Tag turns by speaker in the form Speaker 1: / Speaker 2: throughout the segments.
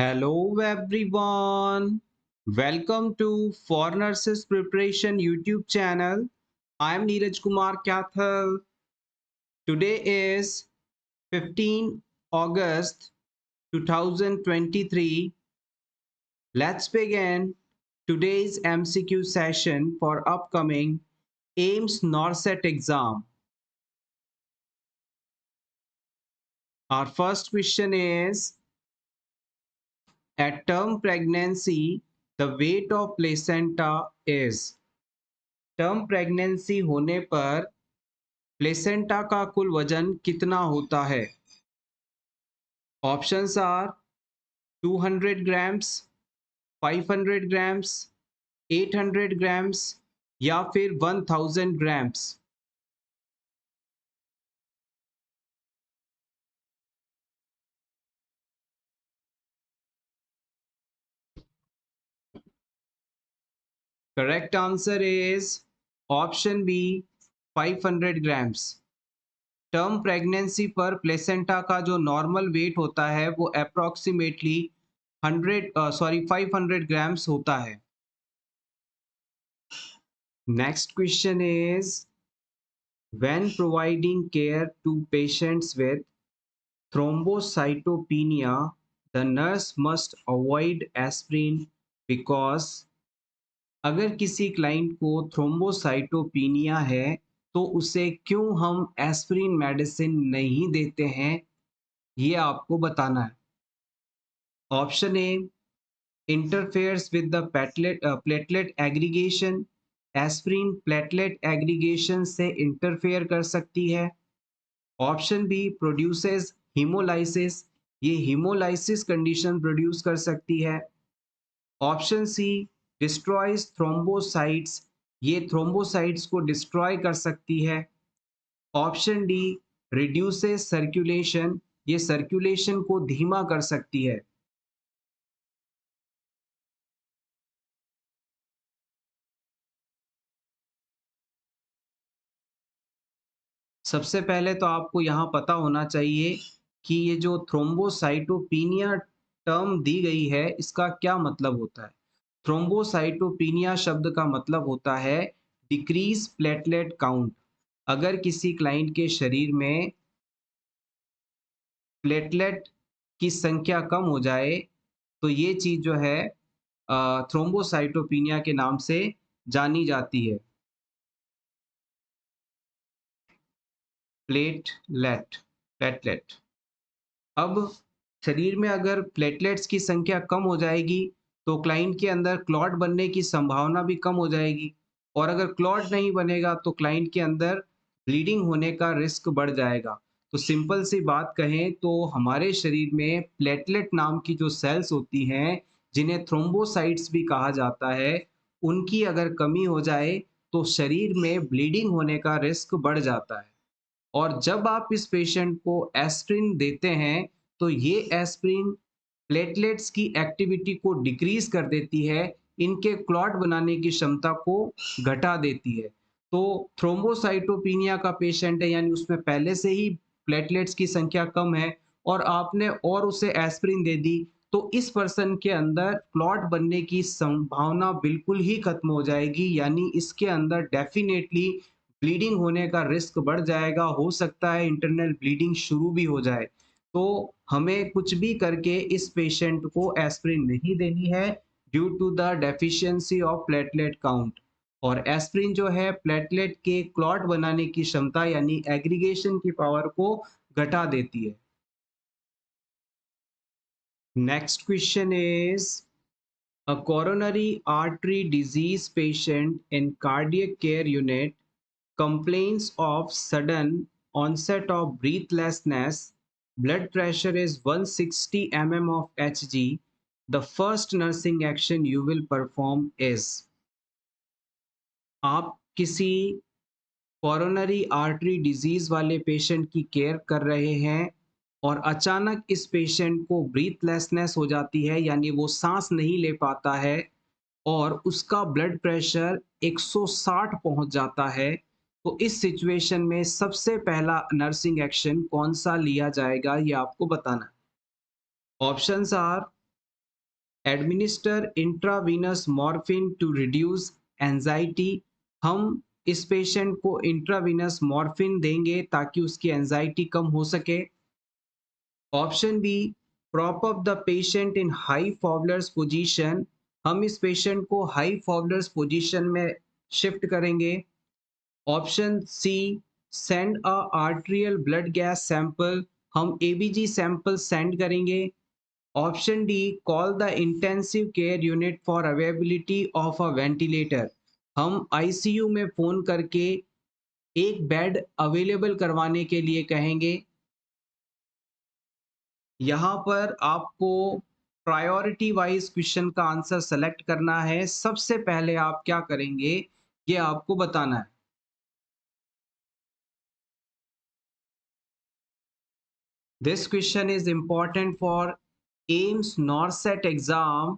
Speaker 1: Hello everyone. Welcome to For Nurses Preparation YouTube channel. I am Neeraj Kumar Kathal. Today is 15 August 2023. Let's begin today's MCQ session for upcoming AIMS NORCET exam. Our first question is, at term pregnancy, the weight of placenta is. Term pregnancy होने पर placenta का कुल वजन कितना होता है? Options are 200 grams, 500 grams, 800 grams या फिर 1000 grams. Correct answer is option B 500 grams. Term pregnancy पर प्लेसेंटा का जो नॉर्मल वेट होता है वो अप्रोक्सीमेटली 500 ग्राम्स होता है। Next question is, when providing care to patients with thrombocytopenia, the nurse must avoid aspirin because अगर किसी क्लाइंट को थ्रोम्बोसाइटोपिनिया है तो उसे क्यों हम एस्पिरिन मेडिसिन नहीं देते हैं, ये आपको बताना है। Option A, interferes with the platelet aggregation, aspirin platelet aggregation से इंटरफेयर कर सकती है। ऑप्शन बी, प्रोड्यूसेस हीमोलाइसिस, ये हीमोलाइसिस कंडीशन प्रोड्यूस कर सकती है। ऑप्शन सी, डिस्ट्रॉयज थ्रोम्बोसाइट्स, ये थ्रोम्बोसाइट्स को डिस्ट्रॉय कर सकती है। ऑप्शन डी, रिड्यूसेस सर्कुलेशन, ये सर्कुलेशन को धीमा कर सकती है। सबसे पहले तो आपको यहाँ पता होना चाहिए कि ये जो थ्रोम्बोसाइटोपिनिया टर्म दी गई है इसका क्या मतलब होता है। थ्रोम्बोसाइटोपिनिया शब्द का मतलब होता है डिक्रीज प्लेटलेट काउंट। अगर किसी क्लाइंट के शरीर में प्लेटलेट की संख्या कम हो जाए तो ये चीज़ जो है थ्रोम्बोसाइटोपिनिया के नाम से जानी जाती है। प्लेटलेट प्लेटलेट अब शरीर में अगर प्लेटलेट्स की संख्या कम हो जाएगी तो क्लाइंट के अंदर क्लॉट बनने की संभावना भी कम हो जाएगी, और अगर क्लॉट नहीं बनेगा तो क्लाइंट के अंदर ब्लीडिंग होने का रिस्क बढ़ जाएगा। तो सिंपल सी बात कहें तो हमारे शरीर में प्लेटलेट नाम की जो सेल्स होती हैं, जिन्हें थ्रोम्बोसाइट्स भी कहा जाता है, उनकी अगर कमी हो जाए तो शरीर में ब्लीडिंग होने का रिस्क बढ़ जाता है। और जब आप इस पेशेंट को एस्पिरिन देते हैं तो ये एस्पिरिन प्लेटलेट्स की एक्टिविटी को डिक्रीज कर देती है, इनके क्लॉट बनाने की क्षमता को घटा देती है। तो थ्रोम्बोसाइटोपिनिया का पेशेंट है, यानी उसमें पहले से ही प्लेटलेट्स की संख्या कम है और आपने और उसे एस्पिरिन दे दी तो इस पर्सन के अंदर क्लॉट बनने की संभावना बिल्कुल ही खत्म हो जाएगी, यानी इसके अंदर डेफिनेटली ब्लीडिंग होने का रिस्क बढ़ जाएगा। हो सकता है इंटरनल ब्लीडिंग शुरू भी हो जाए। तो हमें कुछ भी करके इस पेशेंट को एस्पिरिन नहीं देनी है due to the deficiency of platelet count. और एस्पिरिन जो है प्लेटलेट के क्लॉट बनाने की क्षमता यानी एग्रीगेशन की पावर को घटा देती है। Next question is, a coronary artery disease patient in cardiac care unit complains of sudden onset of breathlessness, blood pressure is 160 mm of Hg, the first nursing action you will perform is। आप किसी coronary artery disease वाले patient की care कर रहे हैं और अचानक इस पेशेंट को ब्रीथलेसनेस हो जाती है, यानी वो सांस नहीं ले पाता है और उसका ब्लड प्रेशर 160 पहुंच जाता है। तो इस सिचुएशन में सबसे पहला नर्सिंग एक्शन कौन सा लिया जाएगा, ये आपको बताना है। Options are administer intravenous morphine to reduce anxiety. हम इस पेशेंट को इंट्रावीनस मॉर्फिन देंगे ताकि उसकी एंजाइटी कम हो सके। Option B, prop up the patient in high Fowler's position. हम इस पेशेंट को हाई फॉबलर्स पोजीशन में शिफ्ट करेंगे। Option C, send a arterial blood gas sample. हम एबीजी सैंपल सेंड करेंगे। Option D, call the intensive care unit for availability of a ventilator. हम ICU में phone करके एक बेड अवेलेबल करवाने के लिए कहेंगे। यहाँ पर आपको प्रायोरिटी वाइज क्वेश्चन का आंसर सेलेक्ट करना है। सबसे पहले आप क्या करेंगे ये आपको बताना है। This question is important for AIIMS NORCET exam.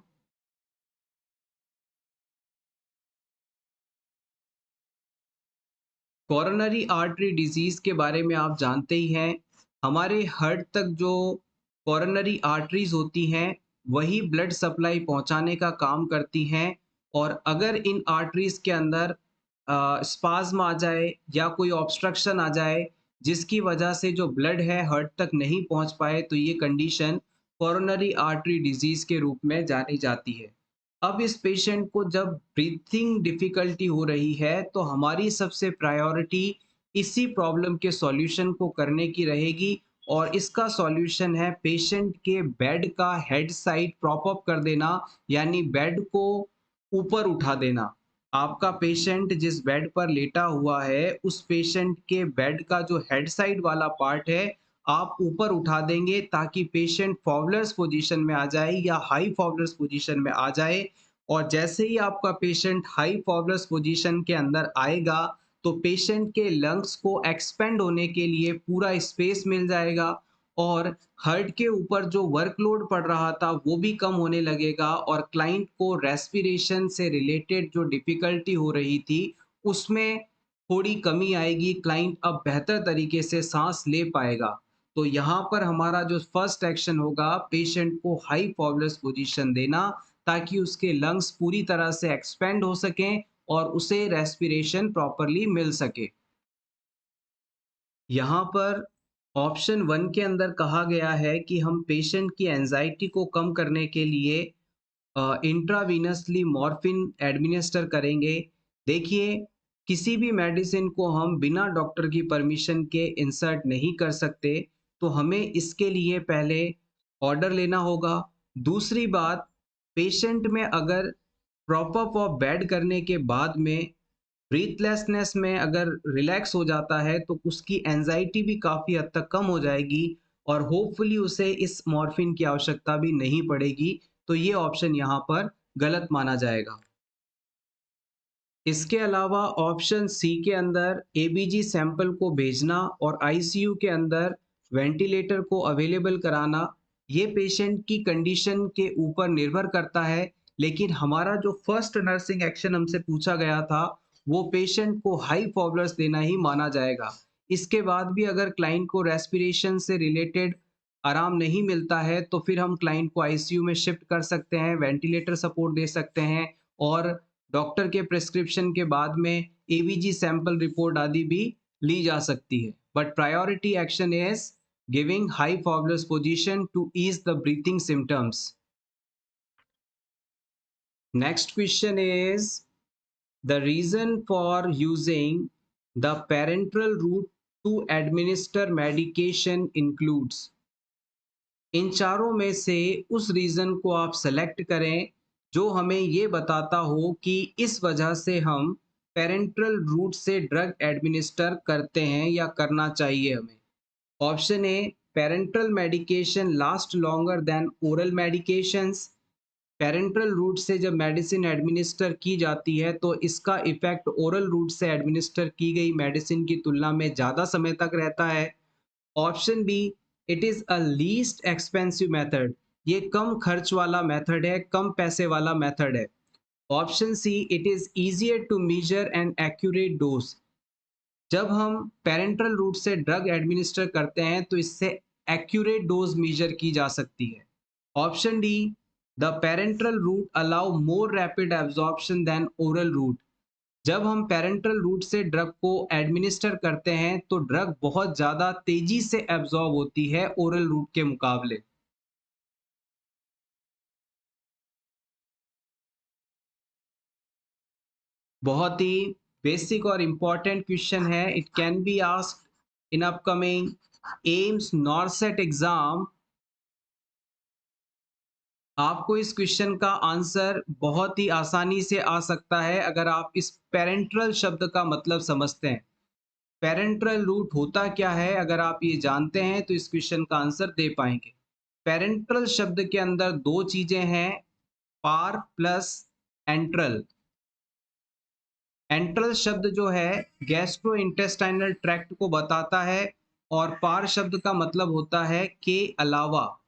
Speaker 1: Coronary artery disease के बारे में आप जानते ही हैं। हमारे हार्ट तक जो कोरोनरी आर्टरीज होती हैं वही ब्लड सप्लाई पहुंचाने का काम करती हैं। और अगर इन आर्टरीज के अंदर स्पाज्म आ जाए या कोई ऑब्स्ट्रक्शन आ जाए जिसकी वजह से जो ब्लड है हार्ट तक नहीं पहुंच पाए तो ये कंडीशन कोरोनरी आर्टरी डिजीज के रूप में जानी जाती है। अब इस पेशेंट को जब ब्रीथिंग डिफिकल्टी हो रही है तो हमारी सबसे प्रायोरिटी इसी प्रॉब्लम के सॉल्यूशन को करने की रहेगी। और इसका सॉल्यूशन है पेशेंट के बेड का हेड साइड प्रॉप अप कर देना, यानी बेड को ऊपर उठा देना। आपका पेशेंट जिस बेड पर लेटा हुआ है उस पेशेंट के बेड का जो हेड साइड वाला पार्ट है आप ऊपर उठा देंगे ताकि पेशेंट फॉबलर्स पोजीशन में आ जाए या हाई फॉबलर्स पोजीशन में आ जाए। और जैसे ही आपका पेशेंट हाई फॉबलर्स पोजीशन के अंदर आएगा तो पेशेंट के लंग्स को एक्सपेंड होने के लिए पूरा स्पेस मिल जाएगा और हार्ट के ऊपर जो वर्कलोड पड़ रहा था वो भी कम होने लगेगा और क्लाइंट को रेस्पिरेशन से रिलेटेड जो डिफिकल्टी हो रही थी उसमें थोड़ी कमी आएगी। क्लाइंट अब बेहतर तरीके से सांस ले पाएगा। तो यहाँ पर हमारा जो फर्स्ट एक्शन होगा पेशेंट को हाई फॉबलस पोजीशन देना ताकि उसके लंग्स पूरी तरह से एक्सपेंड हो सकें और उसे रेस्पिरेशन प्रॉपरली मिल सके। यहाँ पर ऑप्शन वन के अंदर कहा गया है कि हम पेशेंट की एंजाइटी को कम करने के लिए इंट्रावीनसली मॉर्फिन एडमिनिस्टर करेंगे। देखिए, किसी भी मेडिसिन को हम बिना डॉक्टर की परमिशन के इंसर्ट नहीं कर सकते, तो हमें इसके लिए पहले ऑर्डर लेना होगा। दूसरी बात, पेशेंट में अगर प्रॉप अप ऑफ बेड करने के बाद में ब्रीथलेसनेस में अगर रिलैक्स हो जाता है तो उसकी एंजाइटी भी काफ़ी हद तक कम हो जाएगी और होपफुली उसे इस मॉर्फिन की आवश्यकता भी नहीं पड़ेगी। तो ये ऑप्शन यहाँ पर गलत माना जाएगा। इसके अलावा ऑप्शन सी के अंदर एबीजी सैंपल को भेजना और आईसीयू के अंदर वेंटिलेटर को अवेलेबल कराना, ये पेशेंट की कंडीशन के ऊपर निर्भर करता है। लेकिन हमारा जो फर्स्ट नर्सिंग एक्शन हमसे पूछा गया था वो पेशेंट को हाई फॉबलर्स देना ही माना जाएगा। इसके बाद भी अगर क्लाइंट को रेस्पिरेशन से रिलेटेड आराम नहीं मिलता है तो फिर हम क्लाइंट को आईसीयू में शिफ्ट कर सकते हैं, वेंटिलेटर सपोर्ट दे सकते हैं और डॉक्टर के प्रिस्क्रिप्शन के बाद में एवीजी सैंपल रिपोर्ट आदि भी ली जा सकती है। But priority action is giving high Fowler's position to ease the breathing symptoms. Next question is the reason for using the parenteral route to administer medication includes. इन चारों में से उस रीजन को आप सेलेक्ट करें जो हमें ये बताता हो कि इस वजह से हम पेरेंट्रल रूट से ड्रग एडमिनिस्टर करते हैं या करना चाहिए हमें। Option A, parenteral medication last longer than oral medications. Parenteral route से जब मेडिसिन एडमिनिस्टर की जाती है तो इसका इफेक्ट ओरल रूट से एडमिनिस्टर की गई मेडिसिन की तुलना में ज़्यादा समय तक रहता है। Option B, it is a least expensive method. ये कम खर्च वाला मेथड है, कम पैसे वाला मेथड है। Option C, it is easier to measure and accurate dose. जब हम पेरेंट्रल रूट से ड्रग एडमिनिस्टर करते हैं तो इससे एक्यूरेट डोज मेजर की जा सकती है। Option D, the parenteral route allow more rapid absorption than oral route. जब हम पेरेंट्रल रूट से ड्रग को एडमिनिस्टर करते हैं तो ड्रग बहुत ज़्यादा तेजी से एब्जॉर्ब होती है ओरल रूट के मुकाबले। बहुत ही बेसिक और इम्पॉर्टेंट क्वेश्चन है। It can be asked in upcoming AIIMS NORCET exam. आपको इस क्वेश्चन का आंसर बहुत ही आसानी से आ सकता है अगर आप इस पेरेंट्रल शब्द का मतलब समझते हैं। पेरेंट्रल रूट होता क्या है, अगर आप ये जानते हैं तो इस क्वेश्चन का आंसर दे पाएंगे। पेरेंट्रल शब्द के अंदर दो चीजें हैं, पार प्लस एंट्रल। एंट्रल शब्द जो है गैस्ट्रो इंटेस्टाइनल ट्रैक्ट को बताता है और पार शब्द का मतलब होता है के अलावा,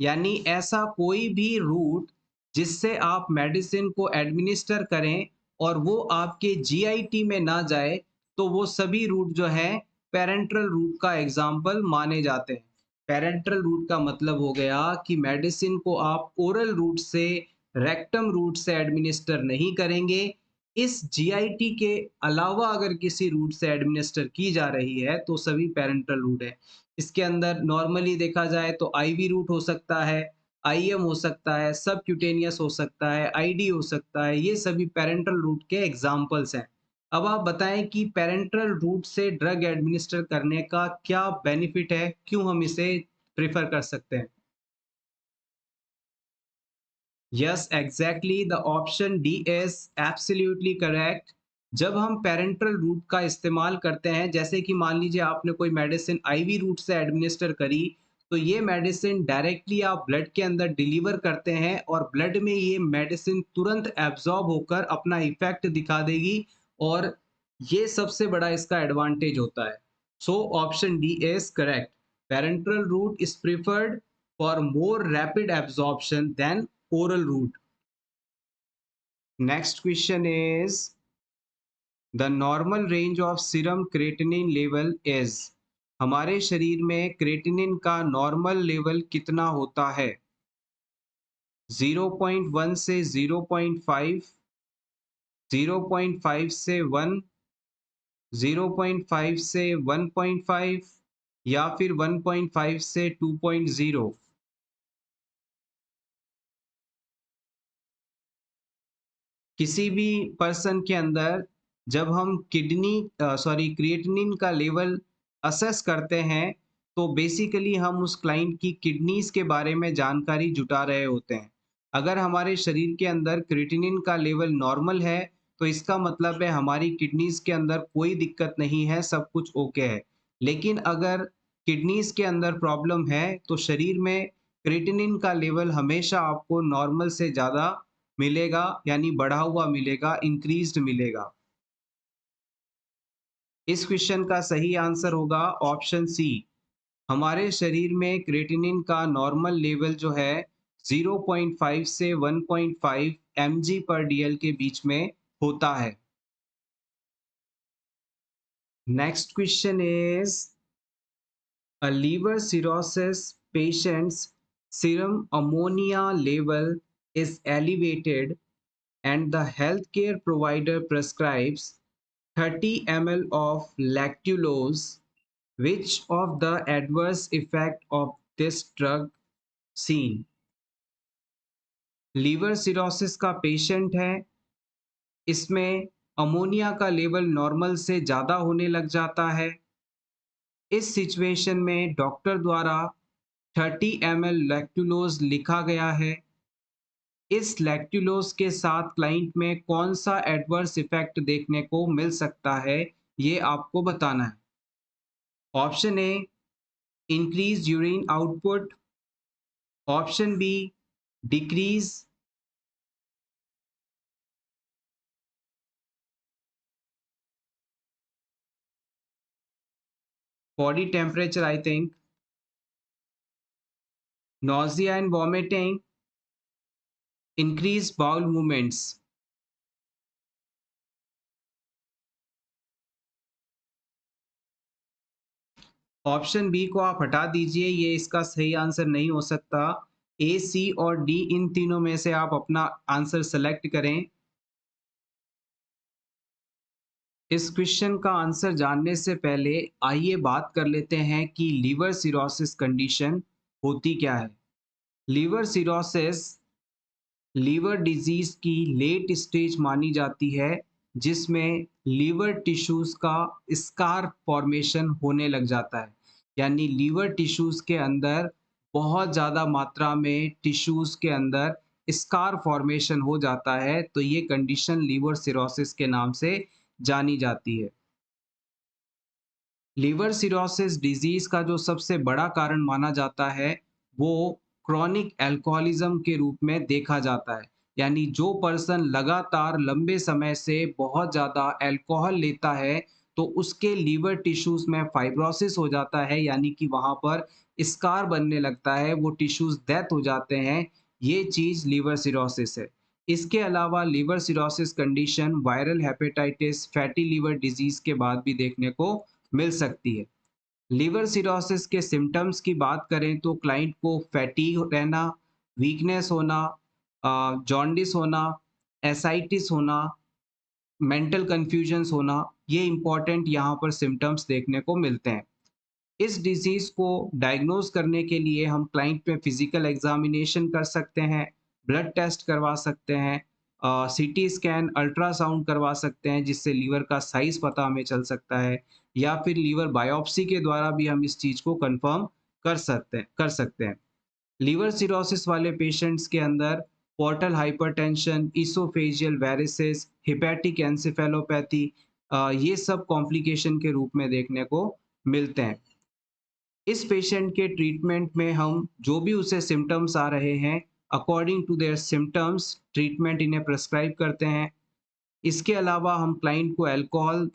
Speaker 1: यानी ऐसा कोई भी रूट जिससे आप मेडिसिन को एडमिनिस्टर करें और वो आपके जीआईटी में ना जाए, तो वो सभी रूट जो है पेरेंट्रल रूट का एग्जाम्पल माने जाते हैं। पेरेंट्रल रूट का मतलब हो गया कि मेडिसिन को आप ओरल रूट से, रेक्टम रूट से एडमिनिस्टर नहीं करेंगे। इस जीआईटी के अलावा अगर किसी रूट से एडमिनिस्टर की जा रही है तो सभी पेरेंट्रल रूट है। इसके अंदर नॉर्मली देखा जाए तो आईवी रूट हो सकता है, आईएम हो सकता है, सबक्यूटेनियस हो सकता है, आईडी हो सकता है। ये सभी पेरेंट्रल रूट के एग्जाम्पल्स हैं। अब आप बताएं कि पेरेंट्रल रूट से ड्रग एडमिनिस्टर करने का क्या बेनिफिट है, क्यों हम इसे प्रेफर कर सकते हैं? Yes exactly, the option D is absolutely correct. जब हम पेरेंट्रल रूट का इस्तेमाल करते हैं, जैसे कि मान लीजिए आपने कोई मेडिसिन आईवी रूट से एडमिनिस्टर करी, तो ये मेडिसिन डायरेक्टली आप ब्लड के अंदर डिलीवर करते हैं और ब्लड में ये मेडिसिन तुरंत एब्जॉर्ब होकर अपना इफेक्ट दिखा देगी, और ये सबसे बड़ा इसका एडवांटेज होता है। So option D is correct. Parenteral route is preferred for more rapid absorption than oral route. Next question is the normal range of serum creatinine level is। हमारे शरीर में क्रेटिनिन का नॉर्मल लेवल कितना होता है? 0.1 से 0.5, 0.5 से 1, 0.5 से 1.5 या फिर 1.5 से 2.0। किसी भी पर्सन के अंदर जब हम क्रिएटिनिन का लेवल असेस करते हैं, तो बेसिकली हम उस क्लाइंट की किडनीज के बारे में जानकारी जुटा रहे होते हैं। अगर हमारे शरीर के अंदर क्रिएटिनिन का लेवल नॉर्मल है, तो इसका मतलब है हमारी किडनीज के अंदर कोई दिक्कत नहीं है, सब कुछ ओके है। लेकिन अगर किडनीज के अंदर प्रॉब्लम है, तो शरीर में क्रिएटिनिन का लेवल हमेशा आपको नॉर्मल से ज़्यादा मिलेगा, यानी बढ़ा हुआ मिलेगा, इंक्रीज्ड मिलेगा। इस क्वेश्चन का सही आंसर होगा ऑप्शन सी। हमारे शरीर में क्रेटिनिन का नॉर्मल लेवल जो है 0.5 से 1.5 mg पर डीएल के बीच में होता है। Next question is a liver cirrhosis patient's serum ammonia level is elevated and the healthcare provider prescribes 30 ml of lactulose, which of the adverse effect of this drug seen? Liver cirrhosis का patient है, इसमें ammonia का level normal से ज़्यादा होने लग जाता है। इस सिचुएशन में डॉक्टर द्वारा 30 ml लैक्टुलोज लिखा गया है। इस लैक्टुलोज के साथ क्लाइंट में कौन सा एडवर्स इफेक्ट देखने को मिल सकता है, ये आपको बताना है। Option A increase urine output, option B decrease, body temperature I think, nausea and vomiting, increase bowel movements। Option B को आप हटा दीजिए, ये इसका सही आंसर नहीं हो सकता। ए, सी और डी इन तीनों में से आप अपना आंसर सेलेक्ट करें। इस क्वेश्चन का आंसर जानने से पहले आइए बात कर लेते हैं कि लीवर सिरोसिस कंडीशन होती क्या है। लीवर सिरोसिस लीवर डिजीज की लेट स्टेज मानी जाती है, जिसमें लीवर टिश्यूज का स्कार फॉर्मेशन होने लग जाता है। यानी लीवर टिश्यूज के अंदर बहुत ज़्यादा मात्रा में टिश्यूज के अंदर स्कार फॉर्मेशन हो जाता है, तो ये कंडीशन लीवर सिरोसिस के नाम से जानी जाती है। लिवर सिरोसिस डिजीज का जो सबसे बड़ा कारण माना जाता है, वो क्रॉनिक अल्कोहलिज्म के रूप में देखा जाता है। यानी जो पर्सन लगातार लंबे समय से बहुत ज़्यादा अल्कोहल लेता है, तो उसके लीवर टिश्यूज में फाइब्रोसिस हो जाता है, यानी कि वहाँ पर स्कार बनने लगता है, वो टिश्यूज डेथ हो जाते हैं। ये चीज़ लिवर सिरोसिस है। इसके अलावा liver cirrhosis condition viral hepatitis, fatty liver disease के बाद भी देखने को मिल सकती है। लिवर सिरोसिस के सिम्पटम्स की बात करें तो क्लाइंट को फैटीग रहना, वीकनेस होना, जॉन्डिस होना, एसाइटिस होना, मेंटल कन्फ्यूजन्स होना, ये इम्पोर्टेंट यहाँ पर सिम्पटम्स देखने को मिलते हैं। इस डिज़ीज़ को डायग्नोज़ करने के लिए हम क्लाइंट में फिज़िकल एग्ज़ामिनेशन कर सकते हैं, ब्लड टेस्ट करवा सकते हैं, सीटी स्कैन, अल्ट्रासाउंड करवा सकते हैं, जिससे लीवर का साइज़ पता हमें चल सकता है, या फिर लीवर बायोप्सी के द्वारा भी हम इस चीज़ को कन्फर्म कर सकते हैं। लिवर सिरोसिस वाले पेशेंट्स के अंदर portal hypertension, oesophageal varices, hepatic encephalopathy, ये सब कॉम्प्लिकेशन के रूप में देखने को मिलते हैं। इस पेशेंट के ट्रीटमेंट में हम जो भी उसे सिम्पटम्स आ रहे हैं, according to their symptoms treatment इन्हें प्रिस्क्राइब करते हैं। इसके अलावा हम क्लाइंट को अल्कोहल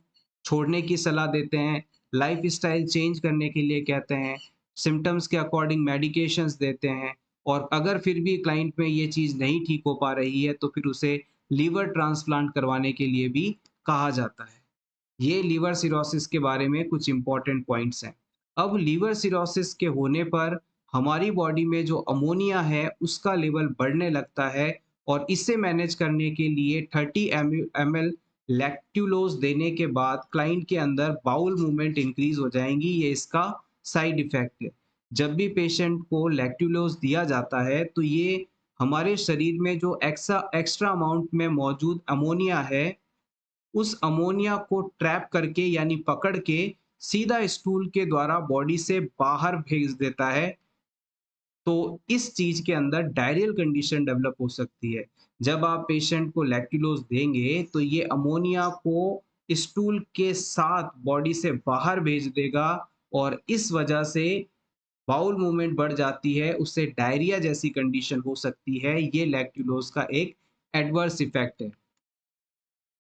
Speaker 1: छोड़ने की सलाह देते हैं, लाइफ़स्टाइल चेंज करने के लिए कहते हैं, सिम्पटम्स के अकॉर्डिंग मेडिकेशंस देते हैं, और अगर फिर भी क्लाइंट में ये चीज़ नहीं ठीक हो पा रही है, तो फिर उसे लीवर ट्रांसप्लांट करवाने के लिए भी कहा जाता है। ये लीवर सिरोसिस के बारे में कुछ इम्पोर्टेंट पॉइंट्स हैं। अब लीवर सिरोसिस के होने पर हमारी बॉडी में जो अमोनिया है, उसका लेवल बढ़ने लगता है, और इसे मैनेज करने के लिए 30 ml लैक्टुलोज़ देने के बाद क्लाइंट के अंदर बाउल मूवमेंट इंक्रीज़ हो जाएँगी। ये इसका साइड इफ़ेक्ट है। जब भी पेशेंट को लैक्टुलोज़ दिया जाता है, तो ये हमारे शरीर में जो एक्स्ट्रा अमाउंट में मौजूद अमोनिया है, उस अमोनिया को ट्रैप करके यानी पकड़ के सीधा स्टूल के द्वारा बॉडी से बाहर भेज देता है। तो इस चीज़ के अंदर डायरियल कंडीशन डेवलप हो सकती है। जब आप पेशेंट को लैक्टुलोज़ देंगे, तो ये अमोनिया को स्टूल के साथ बॉडी से बाहर भेज देगा, और इस वजह से बाउल मूवमेंट बढ़ जाती है, उससे डायरिया जैसी कंडीशन हो सकती है। ये लैक्टुलोज़ का एक एडवर्स इफ़ेक्ट है।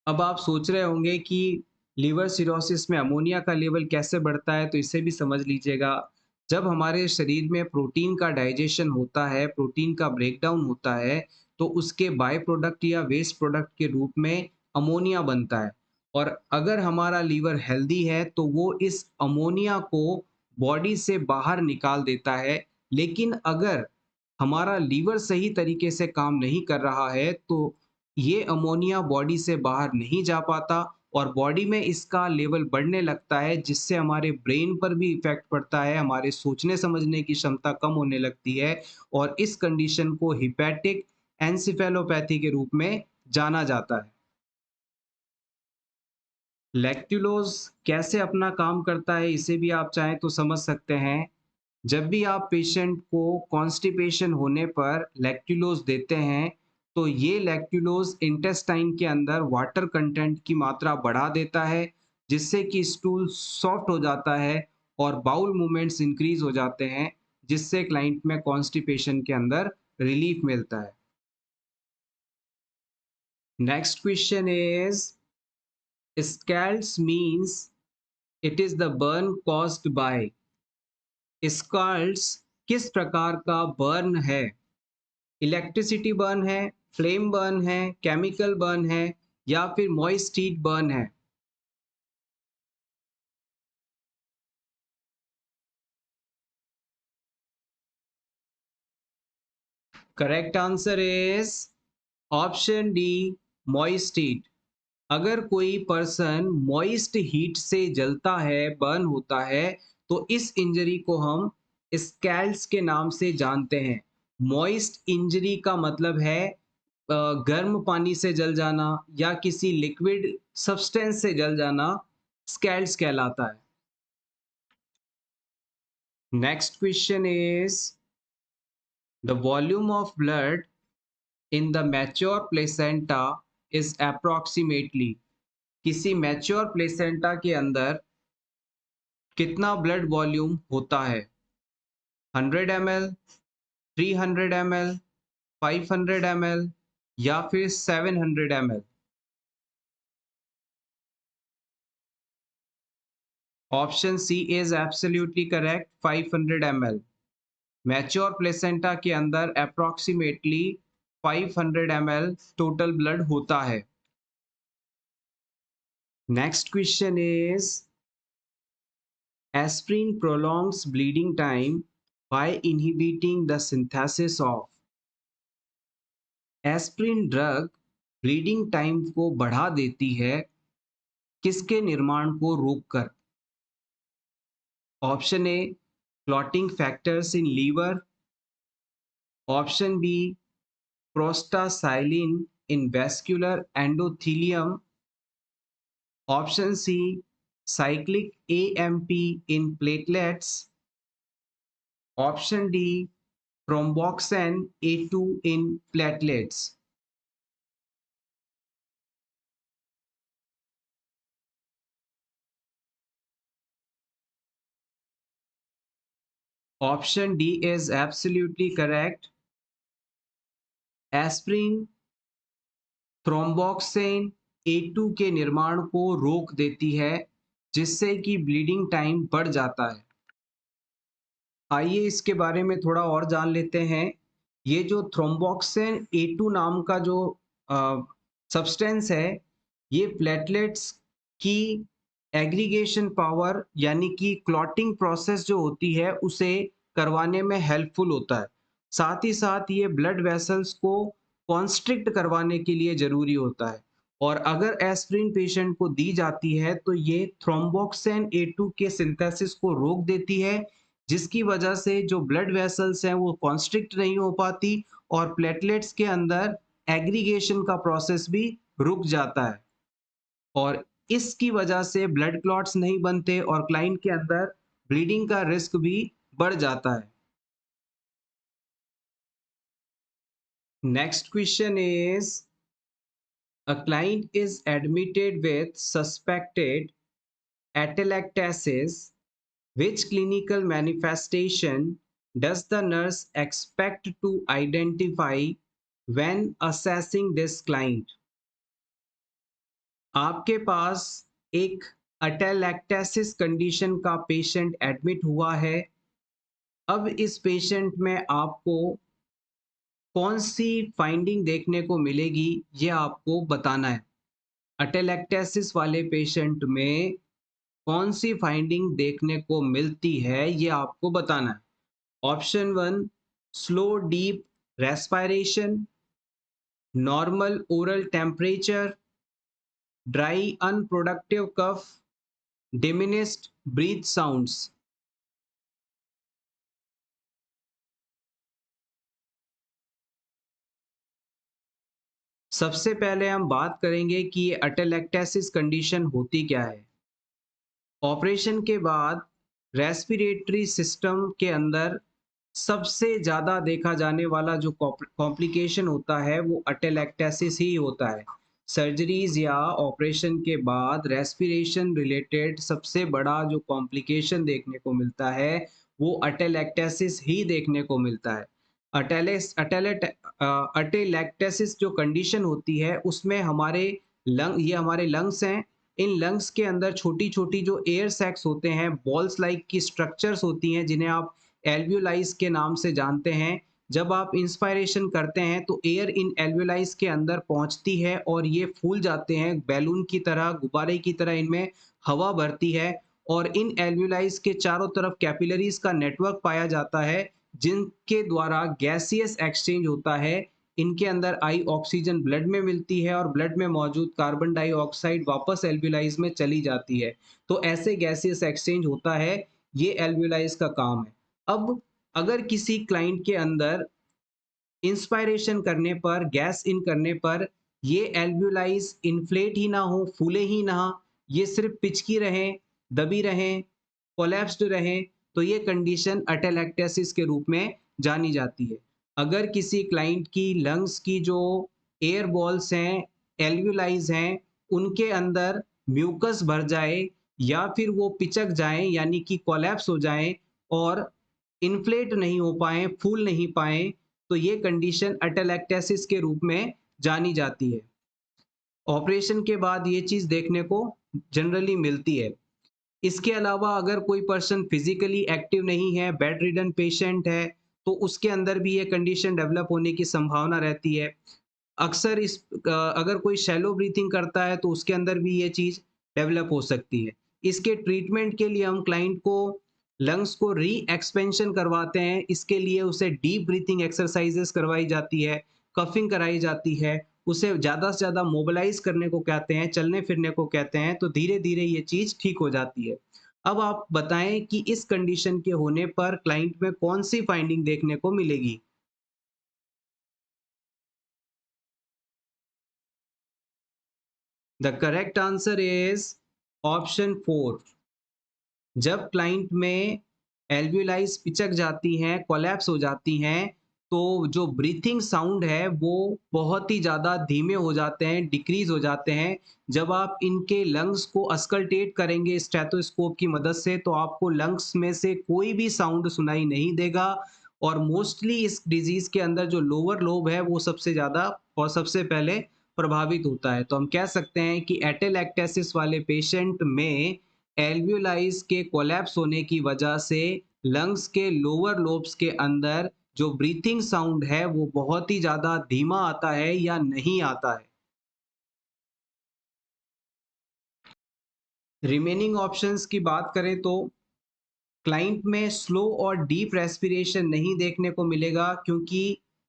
Speaker 1: अब आप सोच रहे होंगे कि लिवर सिरोसिस में अमोनिया का लेवल कैसे बढ़ता है, तो इसे भी समझ लीजिएगा। जब हमारे शरीर में प्रोटीन का डाइजेशन होता है, प्रोटीन का ब्रेकडाउन होता है, तो उसके बाय प्रोडक्ट या वेस्ट प्रोडक्ट के रूप में अमोनिया बनता है। और अगर हमारा लीवर हेल्दी है, तो वो इस अमोनिया को बॉडी से बाहर निकाल देता है। लेकिन अगर हमारा लीवर सही तरीके से काम नहीं कर रहा है, तो ये अमोनिया बॉडी से बाहर नहीं जा पाता, और बॉडी में इसका लेवल बढ़ने लगता है, जिससे हमारे ब्रेन पर भी इफ़ेक्ट पड़ता है, हमारे सोचने समझने की क्षमता कम होने लगती है, और इस कंडीशन को हेपेटिक एन्सेफेलोपैथी के रूप में जाना जाता है। लैक्टुलोज़ कैसे अपना काम करता है, इसे भी आप चाहें तो समझ सकते हैं। जब भी आप पेशेंट को कॉन्स्टिपेशन होने पर लैक्टुलोज़ देते हैं, तो ये लैक्टुलोज़ इंटेस्टाइन के अंदर वाटर कंटेंट की मात्रा बढ़ा देता है, जिससे कि स्टूल सॉफ्ट हो जाता है और बाउल मूवमेंट्स इंक्रीज़ हो जाते हैं, जिससे क्लाइंट में कॉन्स्टिपेशन के अंदर रिलीफ मिलता है। Next question is scalds means it is the burn caused by. Scalds किस प्रकार का बर्न है? इलेक्ट्रिसिटी बर्न है, फ्लेम बर्न है, केमिकल बर्न है, या फिर मॉइस्ट हीट बर्न है? Correct answer is option D, moist heat. अगर कोई पर्सन मॉइस्ट हीट से जलता है, बर्न होता है, तो इस इंजरी को हम स्कैल्ड्स के नाम से जानते हैं। मॉइस्ट इंजरी का मतलब है गर्म पानी से जल जाना या किसी लिक्विड सब्सटेंस से जल जाना, स्कैल्ड्स कहलाता है। Next question is the volume of blood in the mature placenta is approximately, किसी मैच्योर प्लेसेंटा के अंदर कितना ब्लड वॉल्यूम होता है? 100 ml, 300 ml, 500 ml या फिर 700 ml? Option C is absolutely correct, 500 ml। Mature placenta के अंदर अप्रोक्सीमेटली 500 ml टोटल ब्लड होता है। Next question is aspirin prolongs bleeding time by inhibiting the synthesis of। Aspirin drug bleeding time को बढ़ा देती है किसके निर्माण को रोककर? Option A, clotting factors in liver. Option B, prostacyclin in vascular endothelium. Option C, cyclic AMP in platelets. Option D, thromboxane A2 in platelets। Option D is absolutely correct. Aspirin thromboxane A2 के निर्माण को रोक देती है जिससे कि bleeding time बढ़ जाता है। आइए इसके बारे में थोड़ा और जान लेते हैं। ये जो थ्रोम्बोक्सेन A2 नाम का जो सब्सटेंस है, ये प्लेटलेट्स की एग्रीगेशन पावर यानी कि क्लॉटिंग प्रोसेस जो होती है उसे करवाने में हेल्पफुल होता है। साथ ही साथ ये ब्लड वेसल्स को कॉन्स्ट्रिक्ट करवाने के लिए ज़रूरी होता है। और अगर एस्प्रिन पेशेंट को दी जाती है तो ये थ्रोम्बोक्सेन A2 के सिंथेसिस को रोक देती है, जिसकी वजह से जो ब्लड वेसल्स हैं वो कॉन्स्ट्रिक्ट नहीं हो पाती और प्लेटलेट्स के अंदर एग्रीगेशन का प्रोसेस भी रुक जाता है और इसकी वजह से ब्लड क्लॉट्स नहीं बनते और क्लाइंट के अंदर ब्लीडिंग का रिस्क भी बढ़ जाता है। Next question is a client is admitted with suspected atelectasis. Which clinical manifestation does the nurse expect to identify when assessing this client? आपके पास एक अटेलेक्टेसिस कंडीशन का पेशेंट एडमिट हुआ है। अब इस पेशेंट में आपको कौन सी फाइंडिंग देखने को मिलेगी ये आपको बताना है। अटेलेक्टेसिस वाले पेशेंट में कौन सी फाइंडिंग देखने को मिलती है ये आपको बताना है। Option 1, slow deep respiration, normal oral temperature, dry unproductive cough, diminished breath sounds. सबसे पहले हम बात करेंगे कि ये अटेलेक्टेसिस कंडीशन होती क्या है। ऑपरेशन के बाद रेस्पिरेटरी सिस्टम के अंदर सबसे ज़्यादा देखा जाने वाला जो कॉम्प्लिकेशन होता है वो अटेलेक्टेसिस ही होता है। सर्जरीज या ऑपरेशन के बाद रेस्पिरेशन रिलेटेड सबसे बड़ा जो कॉम्प्लिकेशन देखने को मिलता है वो अटेलेक्टेसिस ही देखने को मिलता है। अटेलेक्टेसिस जो कंडीशन होती है उसमें हमारे लंग्स हैं। इन लंग्स के अंदर छोटी छोटी जो एयर सैक्स होते हैं, बॉल्स लाइक की स्ट्रक्चर्स होती हैं जिन्हें आप एल्वियोलाइज के नाम से जानते हैं। जब आप इंस्पायरेशन करते हैं तो एयर इन एल्वियोलाइज के अंदर पहुंचती है और ये फूल जाते हैं बैलून की तरह, गुब्बारे की तरह इनमें हवा भरती है और इन एल्वियोलाइज के चारों तरफ कैपिलरीज का नेटवर्क पाया जाता है जिनके द्वारा गैसियस एक्सचेंज होता है। इनके अंदर आई ऑक्सीजन ब्लड में मिलती है और ब्लड में मौजूद कार्बन डाइऑक्साइड वापस एल्वियोलाइज में चली जाती है। तो ऐसे गैसियस एक्सचेंज होता है, ये एल्वियोलाइज का काम है। अब अगर किसी क्लाइंट के अंदर इंस्पायरेशन करने पर, गैस इन करने पर ये एल्वियोलाइज इन्फ्लेट ही ना हो, फूले ही ना, ये सिर्फ पिचकी रहें, दबी रहें, कोलैप्स्ड रहें, तो ये कंडीशन अटेलेक्टेसिस के रूप में जानी जाती है। अगर किसी क्लाइंट की लंग्स की जो एयर बॉल्स हैं, एल्वियोलाइज हैं, उनके अंदर म्यूकस भर जाए या फिर वो पिचक जाएं यानी कि कोलैप्स हो जाएं और इन्फ्लेट नहीं हो पाएँ, फूल नहीं पाएँ, तो ये कंडीशन अटेलेक्टेसिस के रूप में जानी जाती है। ऑपरेशन के बाद ये चीज़ देखने को जनरली मिलती है। इसके अलावा अगर कोई पर्सन फिज़िकली एक्टिव नहीं है, बेड रिडन पेशेंट है, तो उसके अंदर भी ये कंडीशन डेवलप होने की संभावना रहती है। अक्सर अगर कोई शैलो ब्रीथिंग करता है, तो उसके अंदर भी ये चीज़ डेवलप हो सकती है। इसके ट्रीटमेंट के लिए हम क्लाइंट को लंग्स को री एक्सपेंशन करवाते हैं। इसके लिए उसे डीप ब्रीथिंग एक्सरसाइजेस करवाई जाती है, कफिंग कराई जाती है, उसे ज़्यादा से ज़्यादा मोबिलाइज करने को कहते हैं, चलने-फिरने को कहते हैं, तो धीरे-धीरे ये चीज़ ठीक हो जाती है। अब आप बताएँ कि इस कंडीशन के होने पर क्लाइंट में कौन-सी फाइंडिंग देखने को मिलेगी? The correct answer is option 4। जब क्लाइंट में एल्वियोलाइज पिचक जाती हैं, कोलैप्स हो जाती हैं, तो जो ब्रीथिंग साउंड है वो बहुत ही ज़्यादा धीमे हो जाते हैं, डिक्रीज़ हो जाते हैं। जब आप इनके लंग्स को अस्कल्टेट करेंगे स्टेथोस्कोप की मदद से, तो आपको लंग्स में से कोई भी साउंड सुनाई नहीं देगा और मोस्टली इस डिज़ीज़ के अंदर जो लोअर लोब है वो सबसे ज़्यादा और सबसे पहले प्रभावित होता है। तो हम कह सकते हैं कि एटेलेक्टेसिस वाले पेशेंट में एल्वियोलाइज के कोलैप्स होने की वजह से लंग्स के लोअर लोब्स के अंदर जो ब्रीथिंग साउंड है वो बहुत ही ज़्यादा धीमा आता है या नहीं आता है। रिमेनिंग ऑप्शंस की बात करें तो क्लाइंट में स्लो और डीप रेस्पिरेशन नहीं देखने को मिलेगा क्योंकि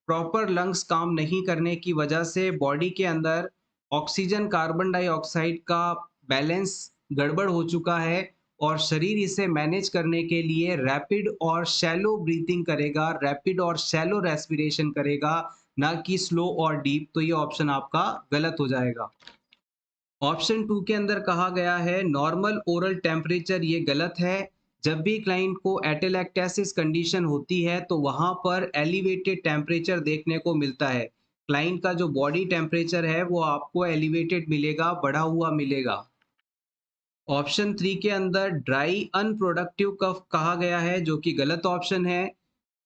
Speaker 1: प्रॉपर लंग्स काम नहीं करने की वजह से बॉडी के अंदर ऑक्सीजन कार्बन डाइऑक्साइड का बैलेंस गड़बड़ हो चुका है और शरीर इसे मैनेज करने के लिए रैपिड और शैलो ब्रीथिंग करेगा, रैपिड और शैलो रेस्पिरेशन करेगा, ना कि स्लो और डीप। तो ये ऑप्शन आपका गलत हो जाएगा। ऑप्शन 2 के अंदर कहा गया है नॉर्मल ओरल टेम्परेचर, ये गलत है। जब भी क्लाइंट को एटेलेक्टेसिस कंडीशन होती है तो वहाँ पर एलिवेटेड टेम्परेचर देखने को मिलता है। क्लाइंट का जो बॉडी टेम्परेचर है वो आपको एलिवेटेड मिलेगा, बढ़ा हुआ मिलेगा। ऑप्शन 3 के अंदर ड्राई अनप्रोडक्टिव कफ कहा गया है जो कि गलत ऑप्शन है।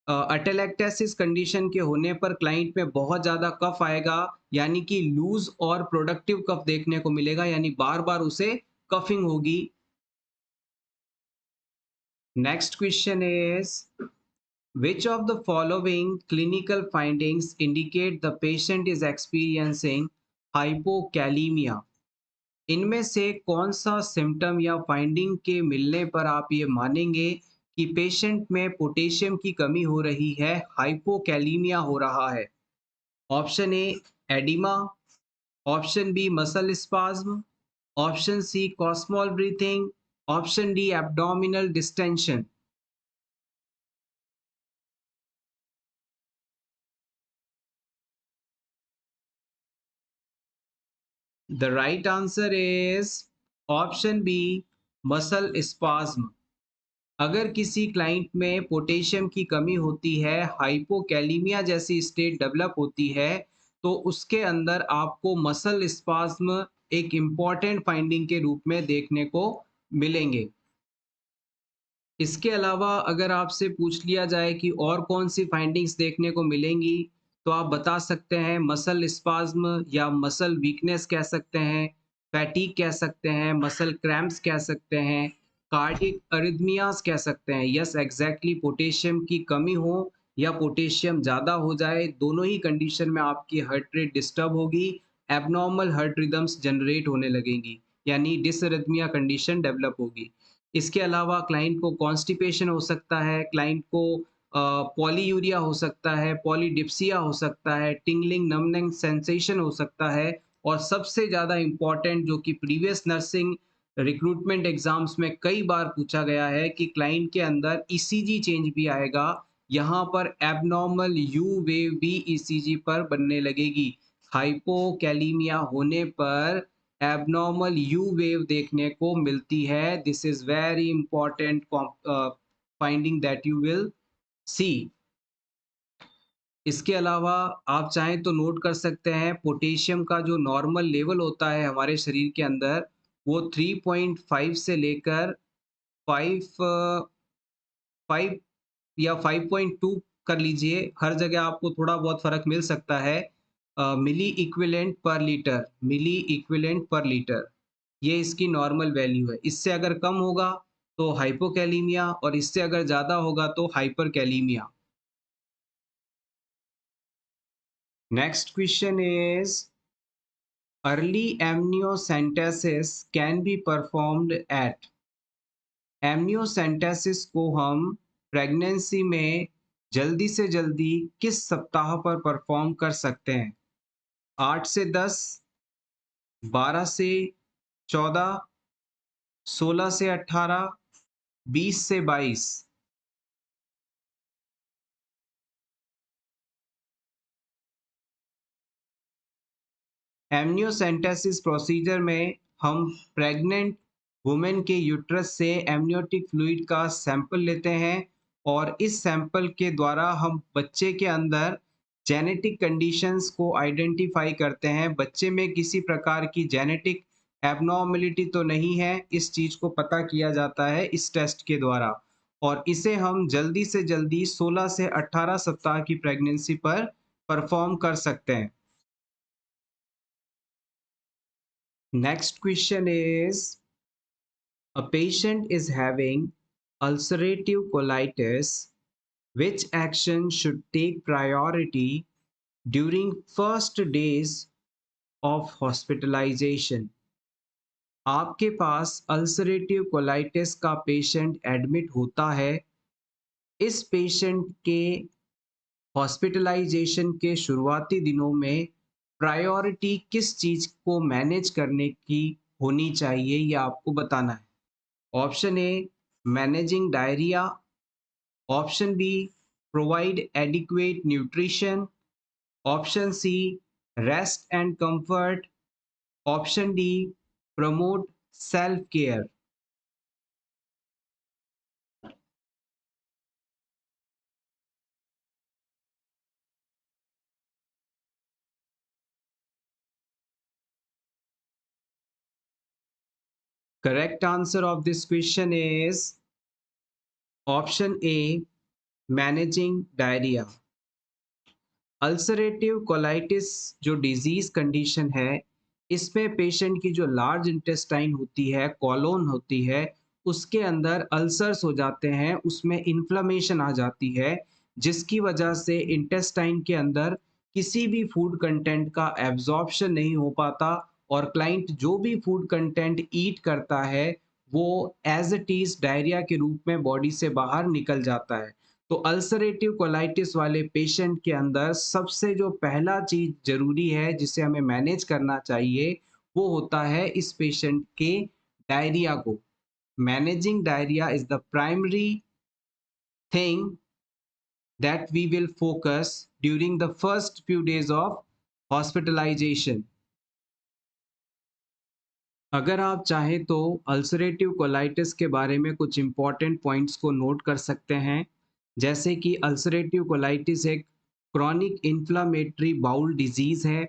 Speaker 1: अटेलेक्टेसिस कंडीशन के होने पर क्लाइंट में बहुत ज़्यादा कफ आएगा यानी कि लूज और प्रोडक्टिव कफ देखने को मिलेगा यानी बार-बार उसे कफिंग होगी। Next question is which of the following clinical findings indicate the patient is experiencing hypokalaemia. इनमें से कौन सा सिम्टम या फाइंडिंग के मिलने पर आप ये मानेंगे कि पेशेंट में पोटेशियम की कमी हो रही है, हाइपोकैलीमिया हो रहा है? Option A oedema, option B muscle spasm, option C Kussmaul breathing, option D abdominal distension. The right answer is option B muscle spasm. अगर किसी क्लाइंट में पोटेशियम की कमी होती है, हाइपोकैलीमिया जैसी स्टेट डेवलप होती है, तो उसके अंदर आपको मसल स्पाज्म एक इम्पॉर्टेंट फाइंडिंग के रूप में देखने को मिलेंगे। इसके अलावा अगर आपसे पूछ लिया जाए कि और कौन-सी फाइंडिंग्स देखने को मिलेंगी, तो आप बता सकते हैं मसल स्पाज़्म या मसल वीकनेस कह सकते हैं, फैटीग कह सकते हैं, मसल क्रैम्प्स कह सकते हैं, कार्डियक अरिथमियाज़ कह सकते हैं। यस, एग्ज़ैक्टली पोटेशियम की कमी हो या पोटेशियम ज़्यादा हो जाए, दोनों ही कंडीशन में आपकी हार्ट रेट डिस्टर्ब होगी, एब्नॉर्मल हार्ट रिदम्स जनरेट होने लगेंगी, यानी डिसअरिथमिया कंडीशन डेवलप होगी। इसके अलावा क्लाइंट को कॉन्स्टिपेशन हो सकता है, क्लाइंट को पॉलीयूरिया हो सकता है, पॉलीडिप्सिया हो सकता है, टिंगलिंग नमनिंग सेंसेशन हो सकता है और सबसे ज़्यादा इम्पोर्टेंट जो कि प्रीवियस नर्सिंग रिक्रूटमेंट एग्जाम्स में कई बार पूछा गया है कि क्लाइंट के अंदर ईसीजी चेंज भी आएगा। यहाँ पर एब्नॉर्मल यू वेव भी ईसीजी पर बनने लगेगी। हाइपोकैलीमिया होने पर एब्नॉर्मल यू वेव देखने को मिलती है। This is very important finding that you will see. इसके अलावा आप चाहें तो नोट कर सकते हैं पोटेशियम का जो नॉर्मल लेवल होता है हमारे शरीर के अंदर वो 3.5 से लेकर 5 5 या 5.2 कर लीजिए। हर जगह आपको थोड़ा बहुत फ़र्क मिल सकता है। मिली इक्विवेलेंट पर लीटर ये इसकी नॉर्मल वैल्यू है। इससे अगर कम होगा तो हाइपोकैलीमिया और इससे अगर ज़्यादा होगा तो hyperkalaemia. Next question is early amniocentesis can be performed at। Amniocentesis को हम प्रेगनेंसी में जल्दी से जल्दी किस सप्ताह पर परफॉर्म कर सकते हैं? 8 से 10, 12 से 14, 16 से 18, 20 से 22। एमनियोसेंटेसिस प्रोसीजर में हम प्रेग्नेंट वुमेन के यूट्रस से एमनियोटिक फ्लूइड का सैंपल लेते हैं और इस सैंपल के द्वारा हम बच्चे के अंदर जेनेटिक कंडीशंस को आइडेंटिफाई करते हैं। बच्चे में किसी प्रकार की जेनेटिक एबनॉर्मलिटी तो नहीं है, इस चीज़ को पता किया जाता है इस टेस्ट के द्वारा और इसे हम जल्दी से जल्दी 16 से 18 सप्ताह की प्रेगनेंसी पर परफॉर्म कर सकते हैं। Next question is a patient is having ulcerative colitis. Which action should take priority during first days of hospitalization? आपके पास अल्सरेटिव कोलाइटिस का पेशेंट एडमिट होता है। इस पेशेंट के हॉस्पिटलाइजेशन के शुरुआती दिनों में प्रायोरिटी किस चीज़ को मैनेज करने की होनी चाहिए, ये आपको बताना है। Option A managing diarrhoea, option B provide adequate nutrition, option C rest and comfort, option D promote self care. Correct answer of this question is option A managing diarrhoea. Ulcerative colitis जो disease condition है इसमें patient की जो large intestine होती है, colon होती है, उसके अंदर अल्सर्स हो जाते हैं, उसमें इन्फ्लेमेशन आ जाती है जिसकी वजह से इंटेस्टाइन के अंदर किसी भी फूड कंटेंट का एब्जॉर्प्शन नहीं हो पाता और क्लाइंट जो भी फूड कंटेंट ईट करता है वो एज इट इज डायरिया के रूप में बॉडी से बाहर निकल जाता है। तो अल्सरेटिव कोलाइटिस वाले पेशेंट के अंदर सबसे जो पहला चीज जरूरी है जिसे हमें मैनेज करना चाहिए वो होता है इस पेशेंट के डायरिया को। Managing diarrhoea is the primary thing that we will focus during the first few days of hospitalisation. अगर आप चाहें तो अल्सरेटिव कोलाइटिस के बारे में कुछ इंपॉर्टेंट पॉइंट्स को नोट कर सकते हैं, जैसे कि अल्सरेटिव कोलाइटिस एक क्रॉनिक इन्फ्लामेटरी बाउल डिजीज है।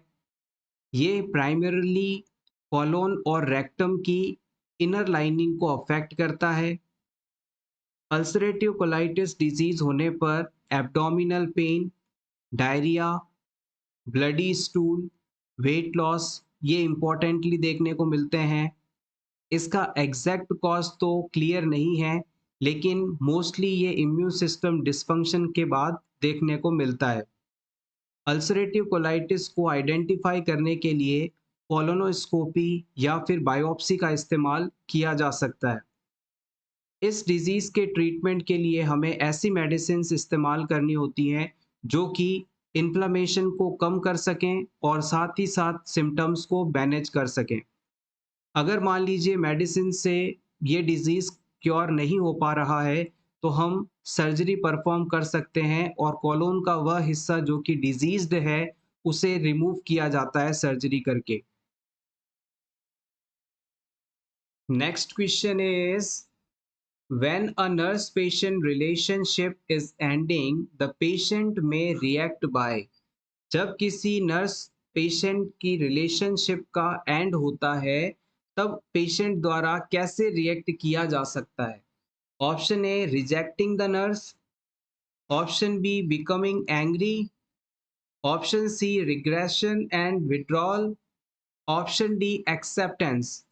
Speaker 1: ये प्राइमरीली कॉलोन और रेक्टम की इनर लाइनिंग को अफेक्ट करता है। अल्सरेटिव कोलाइटिस डिजीज होने पर abdominal pain, diarrhoea, bloody stool, weight loss ये इंपॉर्टेंटली देखने को मिलते हैं। इसका एग्जैक्ट कॉज तो क्लियर नहीं है, लेकिन मोस्टली ये इम्यून सिस्टम डिस्फंक्शन के बाद देखने को मिलता है। अल्सरेटिव कोलाइटिस को आइडेंटिफाई करने के लिए कोलोनोस्कोपी या फिर बायोप्सी का इस्तेमाल किया जा सकता है। इस डिजीज़ के ट्रीटमेंट के लिए हमें ऐसी मेडिसिन्स इस्तेमाल करनी होती हैं जो कि इन्फ्लेमेशन को कम कर सकें और साथ ही साथ सिम्पटम्स को मैनेज कर सकें। अगर मान लीजिए मेडिसिन से ये डिज़ीज़ क्योर नहीं हो पा रहा है, तो हम सर्जरी परफ़ॉर्म कर सकते हैं और कोलोन का वह हिस्सा जो कि डिज़ीज़्ड है, उसे रिमूव किया जाता है सर्जरी करके। Next question is when a nurse patient relationship is ending, the patient may react by। जब किसी नर्स पेशेंट की रिलेशनशिप का एंड होता है, तब पेशेंट द्वारा कैसे रिएक्ट किया जा सकता है? Option A rejecting the nurse, option B becoming angry, option C regression and withdrawal, option D acceptance.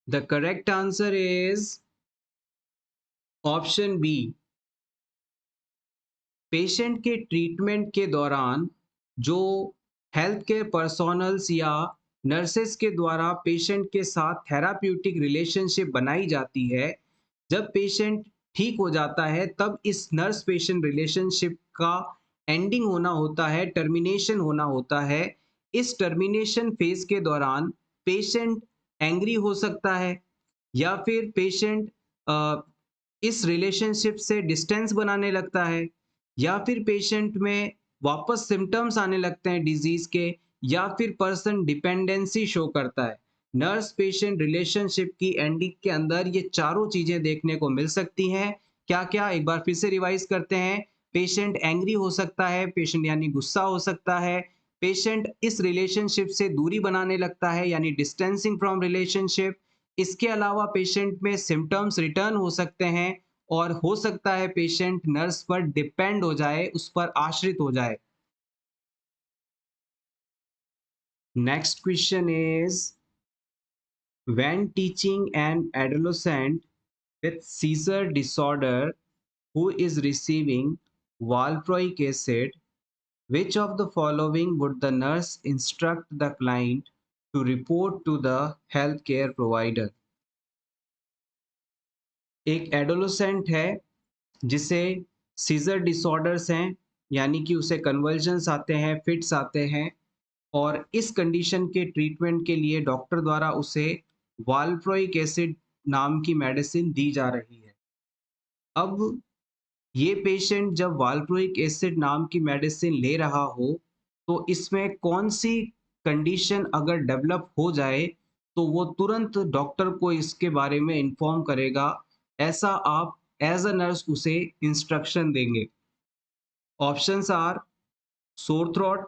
Speaker 1: The correct answer is option B. Patient के ट्रीटमेंट के दौरान जो हेल्थ केयर पर्सोनल्स या नर्सेस के द्वारा पेशेंट के साथ थेराप्यूटिक रिलेशनशिप बनाई जाती है, जब पेशेंट ठीक हो जाता है तब इस नर्स पेशेंट रिलेशनशिप का एंडिंग होना होता है, टर्मिनेशन होना होता है। इस टर्मिनेशन फेज के दौरान पेशेंट एंग्री हो सकता है या फिर पेशेंट इस रिलेशनशिप से डिस्टेंस बनाने लगता है या फिर पेशेंट में वापस सिम्टम्स आने लगते हैं डिजीज के, या फिर पर्सन डिपेंडेंसी शो करता है। नर्स पेशेंट रिलेशनशिप की एंडिंग के अंदर ये चारों चीजें देखने को मिल सकती हैं। क्या क्या, एक बार फिर से रिवाइज करते हैं। पेशेंट एंग्री हो सकता है, पेशेंट यानी गुस्सा हो सकता है, पेशेंट इस रिलेशनशिप से दूरी बनाने लगता है यानी डिस्टेंसिंग फ्रॉम रिलेशनशिप। इसके अलावा पेशेंट में सिम्टम्स रिटर्न हो सकते हैं और हो सकता है पेशेंट नर्स पर डिपेंड हो जाए, उस पर आश्रित हो जाए। Next question is when teaching an adolescent with seizure disorder who is receiving valproic acid, which of the following would the nurse instruct the client to report to the healthcare provider? एक adolescent है जिसे scissor disorders हैं, यानी कि उसे convulsions आते हैं, fits आते हैं, और इस कंडीशन के ट्रीटमेंट के लिए डॉक्टर द्वारा उसे वाल्प्रोइक एसिड नाम की मेडिसिन दी जा रही है। अब ये पेशेंट जब वाल्प्रोइक एसिड नाम की मेडिसिन ले रहा हो, तो इसमें कौन-सी कंडीशन अगर डेवलप हो जाए, तो वो तुरंत डॉक्टर को इसके बारे में इन्फॉर्म करेगा। ऐसा आप एज़ अ नर्स उसे इंस्ट्रक्शन देंगे। Options are sore throat,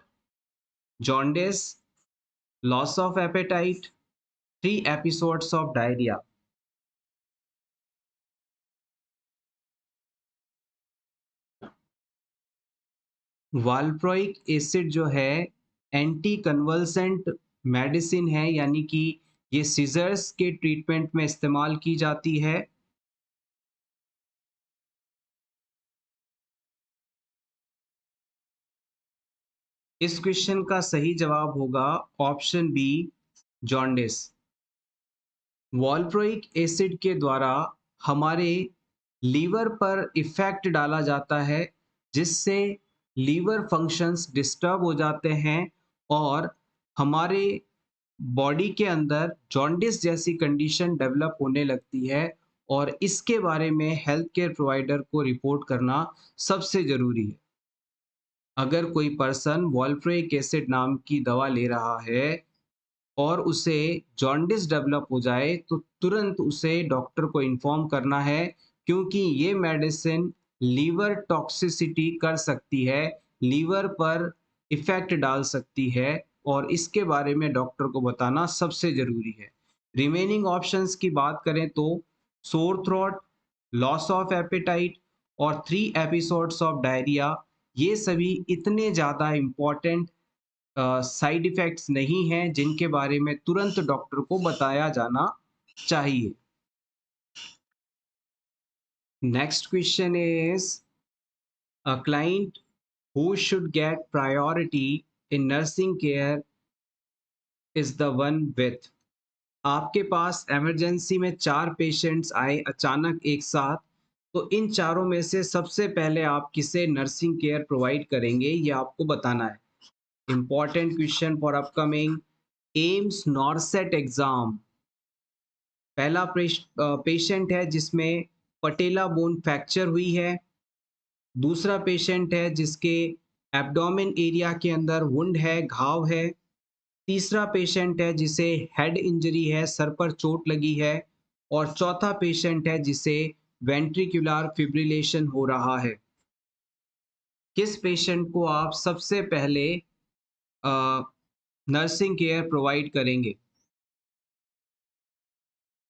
Speaker 1: jaundice, loss of appetite, 3 episodes of diarrhoea. Valproic acid जो है एंटी कन्वल्सेंट मेडिसिन है, यानी कि ये सीजर्स के ट्रीटमेंट में इस्तेमाल की जाती है। इस क्वेश्चन का सही जवाब होगा ऑप्शन बी, जॉन्डिस। वॉल्प्रोइक एसिड के द्वारा हमारे लीवर पर इफ़ेक्ट डाला जाता है, जिससे लीवर फंक्शंस डिस्टर्ब हो जाते हैं और हमारे बॉडी के अंदर जॉन्डिस जैसी कंडीशन डेवलप होने लगती है, और इसके बारे में हेल्थ केयर प्रोवाइडर को रिपोर्ट करना सबसे ज़रूरी है। अगर कोई पर्सन वॉल्प्रोइक एसिड नाम की दवा ले रहा है और उसे जॉन्डिस डेवलप हो जाए, तो तुरंत उसे डॉक्टर को इन्फॉर्म करना है, क्योंकि ये मेडिसिन लीवर टॉक्सिसिटी कर सकती है, लीवर पर इफ़ेक्ट डाल सकती है, और इसके बारे में डॉक्टर को बताना सबसे ज़रूरी है। रिमेनिंग ऑप्शंस की बात करें तो sore throat, loss of apatite और 3 एपिसोड्स ऑफ डायरिया, ये सभी इतने ज़्यादा इम्पोर्टेंट साइड इफ़ेक्ट्स नहीं हैं जिनके बारे में तुरंत डॉक्टर को बताया जाना चाहिए। Next question is, a client Who should get priority in nursing care is the one with। आपके पास इमरजेंसी में 4 पेशेंट्स आए अचानक एक साथ, तो इन चारों में से सबसे पहले आप किसे नर्सिंग केयर प्रोवाइड करेंगे, ये आपको बताना है। Important question for upcoming AIIMS NORCET exam. पहला पेशेंट है जिसमें पटेला बोन फ्रैक्चर हुई है। दूसरा पेशेंट है जिसके एब्डोमेन एरिया के अंदर वुंड है, घाव है। तीसरा पेशेंट है जिसे हेड इंजरी है, सर पर चोट लगी है। और चौथा पेशेंट है जिसे वेंट्रिकुलर फिब्रिलेशन हो रहा है। किस पेशेंट को आप सबसे पहले नर्सिंग केयर प्रोवाइड करेंगे?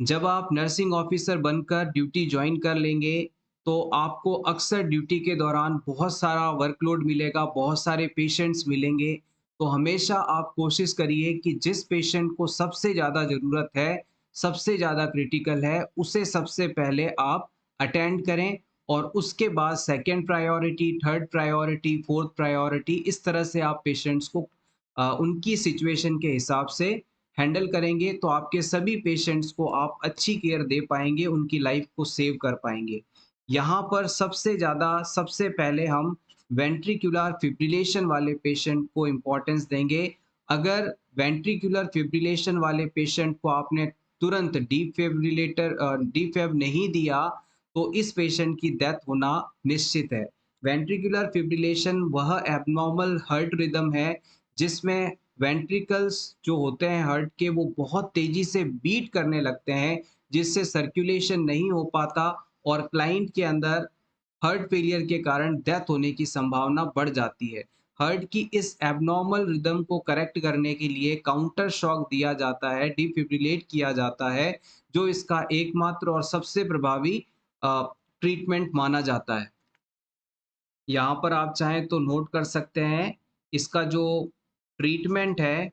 Speaker 1: जब आप नर्सिंग ऑफिसर बनकर ड्यूटी ज्वाइन कर लेंगे, तो आपको अक्सर ड्यूटी के दौरान बहुत सारा वर्कलोड मिलेगा, बहुत सारे पेशेंट्स मिलेंगे। तो हमेशा आप कोशिश करिए कि जिस पेशेंट को सबसे ज़्यादा ज़रूरत है, सबसे ज़्यादा क्रिटिकल है, उसे सबसे पहले आप अटेंड करें और उसके बाद second priority, third priority, fourth priority इस तरह से आप पेशेंट्स को उनकी सिचुएशन के हिसाब से हैंडल करेंगे, तो आपके सभी पेशेंट्स को आप अच्छी केयर दे पाएँगे, उनकी लाइफ को सेव कर पाएँगे। यहाँ पर सबसे ज़्यादा सबसे पहले हम वेंट्रिकुलर फिब्रिलेशन वाले पेशेंट को इम्पोर्टेंस देंगे। अगर वेंट्रिकुलर फिब्रिलेशन वाले पेशेंट को आपने तुरंत डीफिब नहीं दिया, तो इस पेशेंट की डेथ होना निश्चित है। वेंट्रिकुलर फिब्रिलेशन वह एब्नॉर्मल हार्ट रिदम है जिसमें वेंट्रिकल्स जो होते हैं हार्ट के वो बहुत तेजी से बीट करने लगते हैं, जिससे सर्कुलेशन नहीं हो पाता और क्लाइंट के अंदर हार्ट फेलियर के कारण डेथ होने की संभावना बढ़ जाती है। हार्ट की इस एब्नॉर्मल रिदम को करेक्ट करने के लिए काउंटर शॉक दिया जाता है, डिफिब्रिलेट किया जाता है, जो इसका एकमात्र और सबसे प्रभावी ट्रीटमेंट माना जाता है। यहाँ पर आप चाहें तो नोट कर सकते हैं, इसका जो ट्रीटमेंट है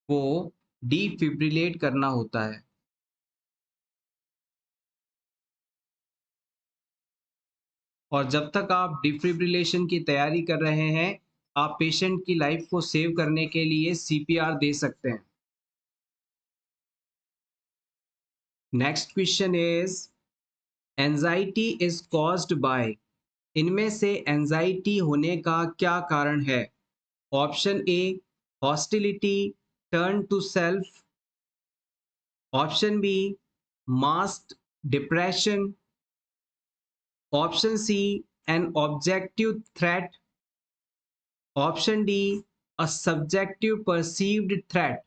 Speaker 1: वो डिफिब्रिलेट करना होता है। और जब तक आप डिफिब्रिलेशन की तैयारी कर रहे हैं, आप पेशेंट की लाइफ को सेव करने के लिए सीपीआर दे सकते हैं। Next question is anxiety is caused by. इनमें से एंजाइटी होने का क्या कारण है? Option A hostility, turn to self. Option B masked depression. Option C an objective threat. Option D a subjective perceived threat।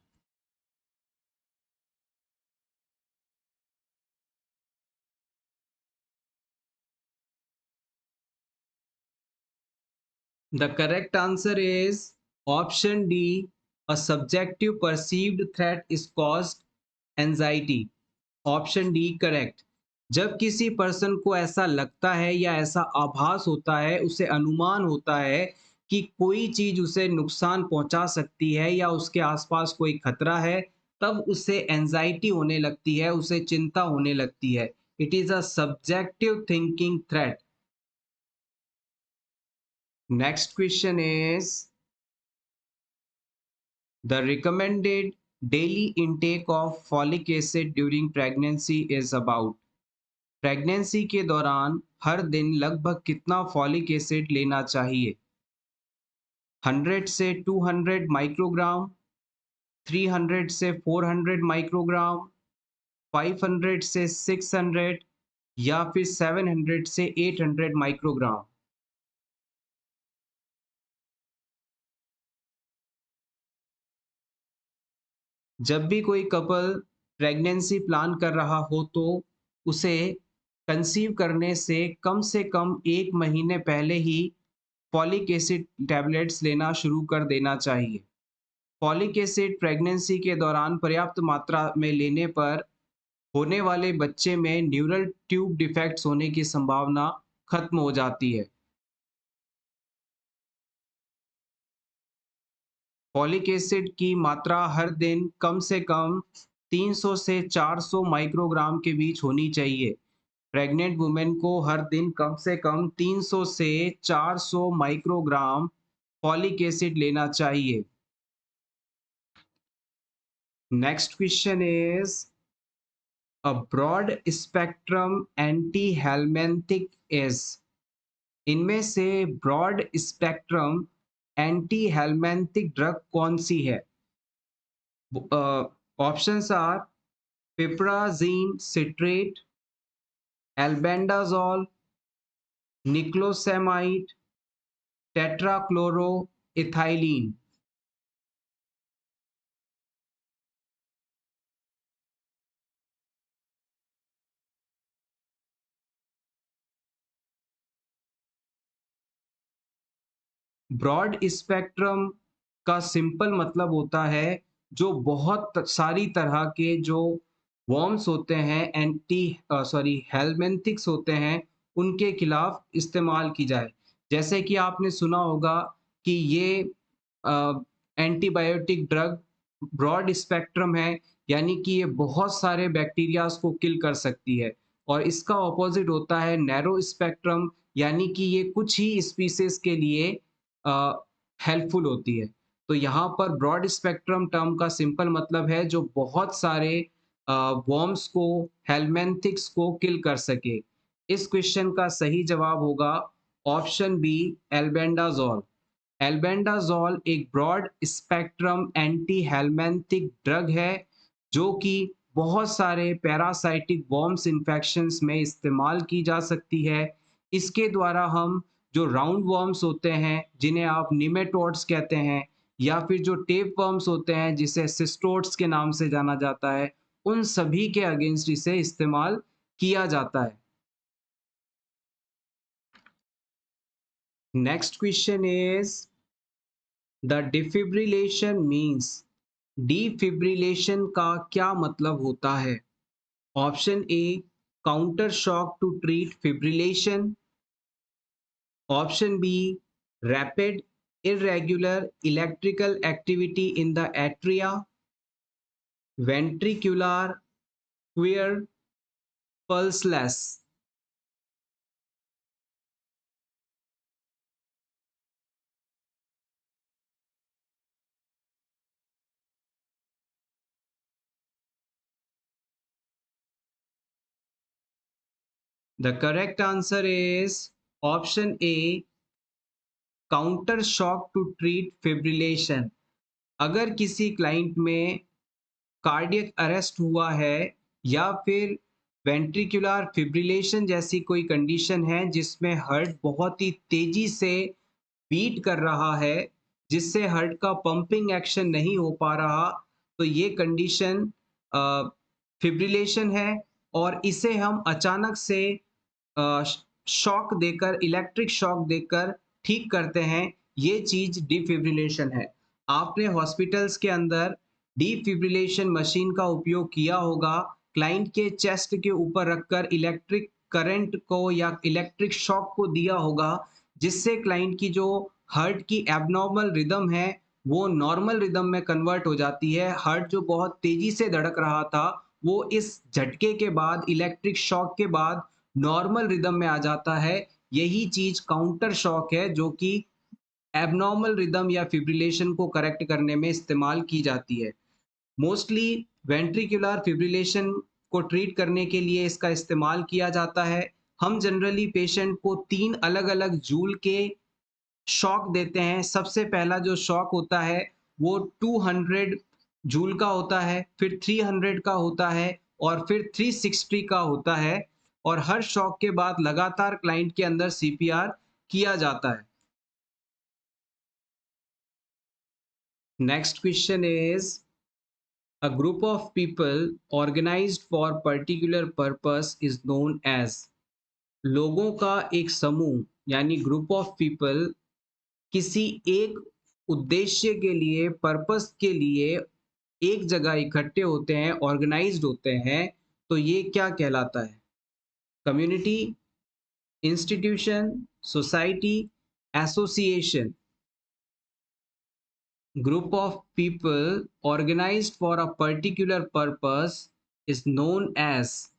Speaker 1: The correct answer is option D, a subjective perceived threat is caused anxiety। Option D correct. जब किसी person को ऐसा लगता है या ऐसा आभास होता है, उसे अनुमान होता है कि कोई चीज उसे नुकसान पहुंचा सकती है या उसके आसपास कोई खतरा है, तब उसे एंजाइटी होने लगती है, उसे चिंता होने लगती है। It is a subjective thinking threat. Next question is the recommended daily intake of folic acid during pregnancy is about। Pregnancy के दौरान हर दिन लगभग कितना फॉलिक एसिड लेना चाहिए? 100 से 200 माइक्रोग्राम, 300 से 400 माइक्रोग्राम, 500 से 600 या फिर 700 से 800 माइक्रोग्राम। जब भी कोई कपल प्रेगनेंसी प्लान कर रहा हो, तो उसे कंसीव करने से कम 1 महीने पहले ही फॉलिक एसिड टैबलेट्स लेना शुरू कर देना चाहिए। फॉलिक एसिड प्रेगनेंसी के दौरान पर्याप्त मात्रा में लेने पर होने वाले बच्चे में न्यूरल ट्यूब डिफेक्ट्स होने की संभावना खत्म हो जाती है। फॉलिक एसिड की मात्रा हर दिन कम से कम 300 से 400 माइक्रोग्राम के बीच होनी चाहिए। प्रेग्नेंट वुमेन को हर दिन कम से कम 300 से 400 माइक्रोग्राम फॉलिक एसिड लेना चाहिए। Next question is a broad spectrum anti helminthic is. इनमें से broad spectrum anti helminthic drug कौन सी है? Options are piperazine citrate, albendazole, niclosamide, tetrachloroethylene. Broad spectrum का सिंपल मतलब होता है जो बहुत सारी तरह के जो वर्म्स होते हैं, हेलमिंथिक्स होते हैं, उनके खिलाफ इस्तेमाल की जाए। जैसे कि आपने सुना होगा कि ये एंटीबायोटिक ड्रग ब्रॉड स्पेक्ट्रम है, यानी कि ये बहुत सारे बैक्टीरियाज को किल कर सकती है। और इसका ऑपोजिट होता है नैरो स्पेक्ट्रम, यानी कि ये कुछ ही स्पीसीज के लिए हेल्पफुल होती है। तो यहाँ पर ब्रॉड स्पेक्ट्रम टर्म का सिंपल मतलब है जो बहुत सारे वर्म्स को, हेलमेंथिक्स को किल कर सके। इस क्वेश्चन का सही जवाब होगा ऑप्शन बी, एल्बेंडाजोल। एल्बेंडाजोल एक broad spectrum anti helminthic drug है जो कि बहुत सारे पैरासाइटिक वर्म्स इन्फेक्शंस में इस्तेमाल की जा सकती है। इसके द्वारा हम जो राउंड वर्म्स होते हैं जिन्हें आप निमेटोड्स कहते हैं, या फिर जो टेप वर्म्स होते हैं जिसे सिस्टोड्स के नाम से जाना जाता है, उन सभी के अगेंस्ट इसे इस्तेमाल किया जाता है। Next question is the defibrillation means. Defibrillation का क्या मतलब होता है? Option A, counter shock to treat fibrillation. Option B, rapid irregular electrical activity in the atria, ventricular queer pulseless. The correct answer is option A, counter shock to treat fibrillation. अगर किसी client में cardiac arrest हुआ है या फिर ventricular fibrillation जैसी कोई condition है जिसमें हार्ट बहुत ही तेजी से बीट कर रहा है, जिससे हार्ट का पंपिंग एक्शन नहीं हो पा रहा, तो ये कंडीशन फिब्रिलेशन है। और इसे हम अचानक से शॉक देकर, इलेक्ट्रिक शॉक देकर ठीक करते हैं। ये चीज डिफिब्रिलेशन है। आपने हॉस्पिटल्स के अंदर डिफिब्रिलेशन मशीन का उपयोग किया होगा, क्लाइंट के चेस्ट के ऊपर रखकर इलेक्ट्रिक करंट को या इलेक्ट्रिक शॉक को दिया होगा, जिससे क्लाइंट की जो हार्ट की एबनॉर्मल रिदम है वो नॉर्मल रिदम में कन्वर्ट हो जाती है। हार्ट जो बहुत तेजी से धड़क रहा था वो इस झटके के बाद, इलेक्ट्रिक शॉक के बाद नॉर्मल रिदम में आ जाता है। यही चीज काउंटर शॉक है जो कि एबनॉर्मल रिदम या फिब्रिलेशन को करेक्ट करने में इस्तेमाल की जाती है। मोस्टली वेंट्रिकुलर फिब्रिलेशन को ट्रीट करने के लिए इसका इस्तेमाल किया जाता है। हम जनरली पेशेंट को 3 अलग-अलग जूल के शॉक देते हैं। सबसे पहला जो शॉक होता है वो 200 जूल का होता है, फिर 300 का होता है और फिर 360 का होता है। और हर शॉक के बाद लगातार क्लाइंट के अंदर सीपीआर किया जाता है। Next question is a group of people organised for particular purpose is known as. लोगों का एक समूह यानी ग्रुप ऑफ पीपल किसी एक उद्देश्य के लिए, पर्पस के लिए एक जगह इकट्ठे होते हैं, ऑर्गेनाइज्ड होते हैं, तो ये क्या कहलाता है? Community, institution, society, association. Group of people organised for a particular purpose is known as.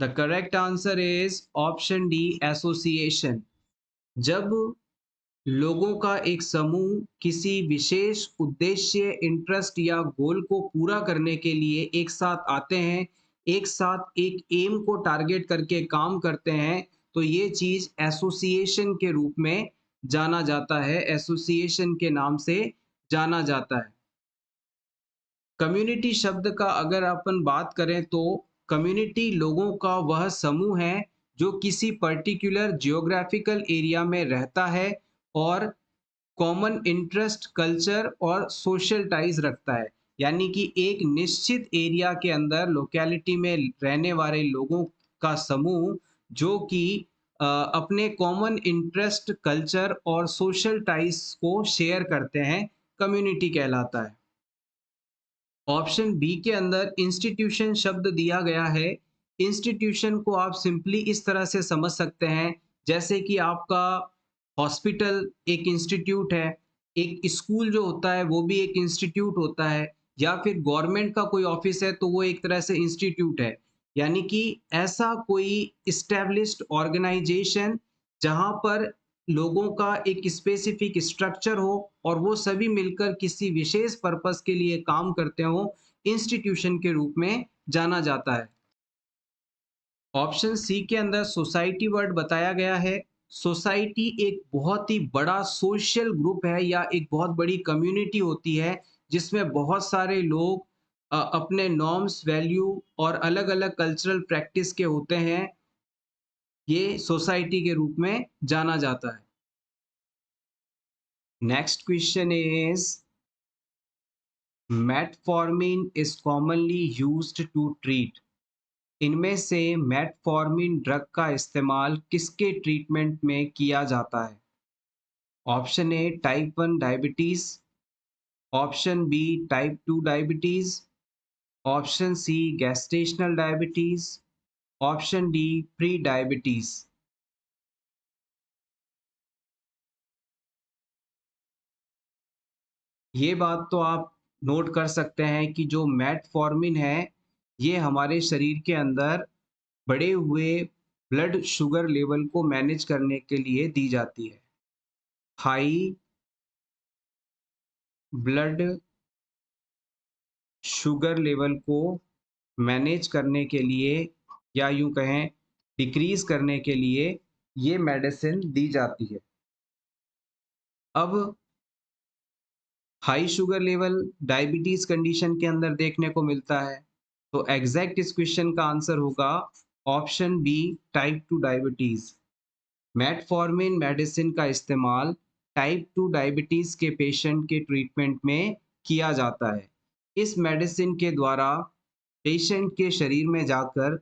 Speaker 1: The correct answer is option D, association. जब लोगों का एक समूह किसी विशेष उद्देश्य, इंटरेस्ट या गोल को पूरा करने के लिए एक साथ आते हैं, एक साथ एक एम को टारगेट करके काम करते हैं, तो ये चीज एसोसिएशन के रूप में जाना जाता है, एसोसिएशन के नाम से जाना जाता है। कम्युनिटी शब्द का अगर अपन बात करें तो कम्युनिटी लोगों का वह समूह है जो किसी पर्टिकुलर जियोग्राफिकल एरिया में रहता है और कॉमन इंटरेस्ट, कल्चर और सोशल टाइज रखता है। यानी कि एक निश्चित एरिया के अंदर, लोकेलिटी में रहने वाले लोगों का समूह जो कि अपने कॉमन इंटरेस्ट, कल्चर और सोशल टाइज को शेयर करते हैं, कम्युनिटी कहलाता है। ऑप्शन बी के अंदर इंस्टीट्यूशन शब्द दिया गया है। इंस्टीट्यूशन को आप सिंपली इस तरह से समझ सकते हैं, जैसे कि आपका हॉस्पिटल एक इंस्टीट्यूट है, एक स्कूल जो होता है वो भी एक इंस्टीट्यूट होता है, या फिर गवर्नमेंट का कोई ऑफिस है तो वो एक तरह से इंस्टीट्यूट है। यानी कि ऐसा कोई इस्टेब्लिश्ड ऑर्गेनाइजेशन जहां पर लोगों का एक स्पेसिफिक स्ट्रक्चर हो और वो सभी मिलकर किसी विशेष पर्पस के लिए काम करते हो, इंस्टीट्यूशन के रूप में जाना जाता है। ऑप्शन सी के अंदर सोसाइटी वर्ड बताया गया है। सोसाइटी एक बहुत ही बड़ा सोशल ग्रुप है या एक बहुत बड़ी कम्युनिटी होती है जिसमें बहुत सारे लोग अपने नॉर्म्स, वैल्यू और अलग-अलग कल्चरल प्रैक्टिस के होते हैं। ये सोसाइटी के रूप में जाना जाता है। Next question is metformin is commonly used to treat. इनमें से मेटफॉर्मिन ड्रग का इस्तेमाल किसके ट्रीटमेंट में किया जाता है? Option A type 1 diabetes, option B type 2 diabetes, option C gestational diabetes, option D pre diabetes. ये बात तो आप नोट कर सकते हैं कि जो मेटफॉर्मिन है, ये हमारे शरीर के अंदर बढ़े हुए ब्लड शुगर लेवल को मैनेज करने के लिए दी जाती है। हाई ब्लड शुगर लेवल को मैनेज करने के लिए, या यूं कहें डिक्रीज करने के लिए, ये मेडिसिन दी जाती है। अब high sugar level diabetes condition के अंदर देखने को मिलता है, तो एग्जैक्ट इस क्वेश्चन का आंसर होगा option B, type 2 diabetes. Metformin medicine का इस्तेमाल टाइप 2 डायबिटीज के पेशेंट के ट्रीटमेंट में किया जाता है। इस मेडिसिन के द्वारा पेशेंट के शरीर में जाकर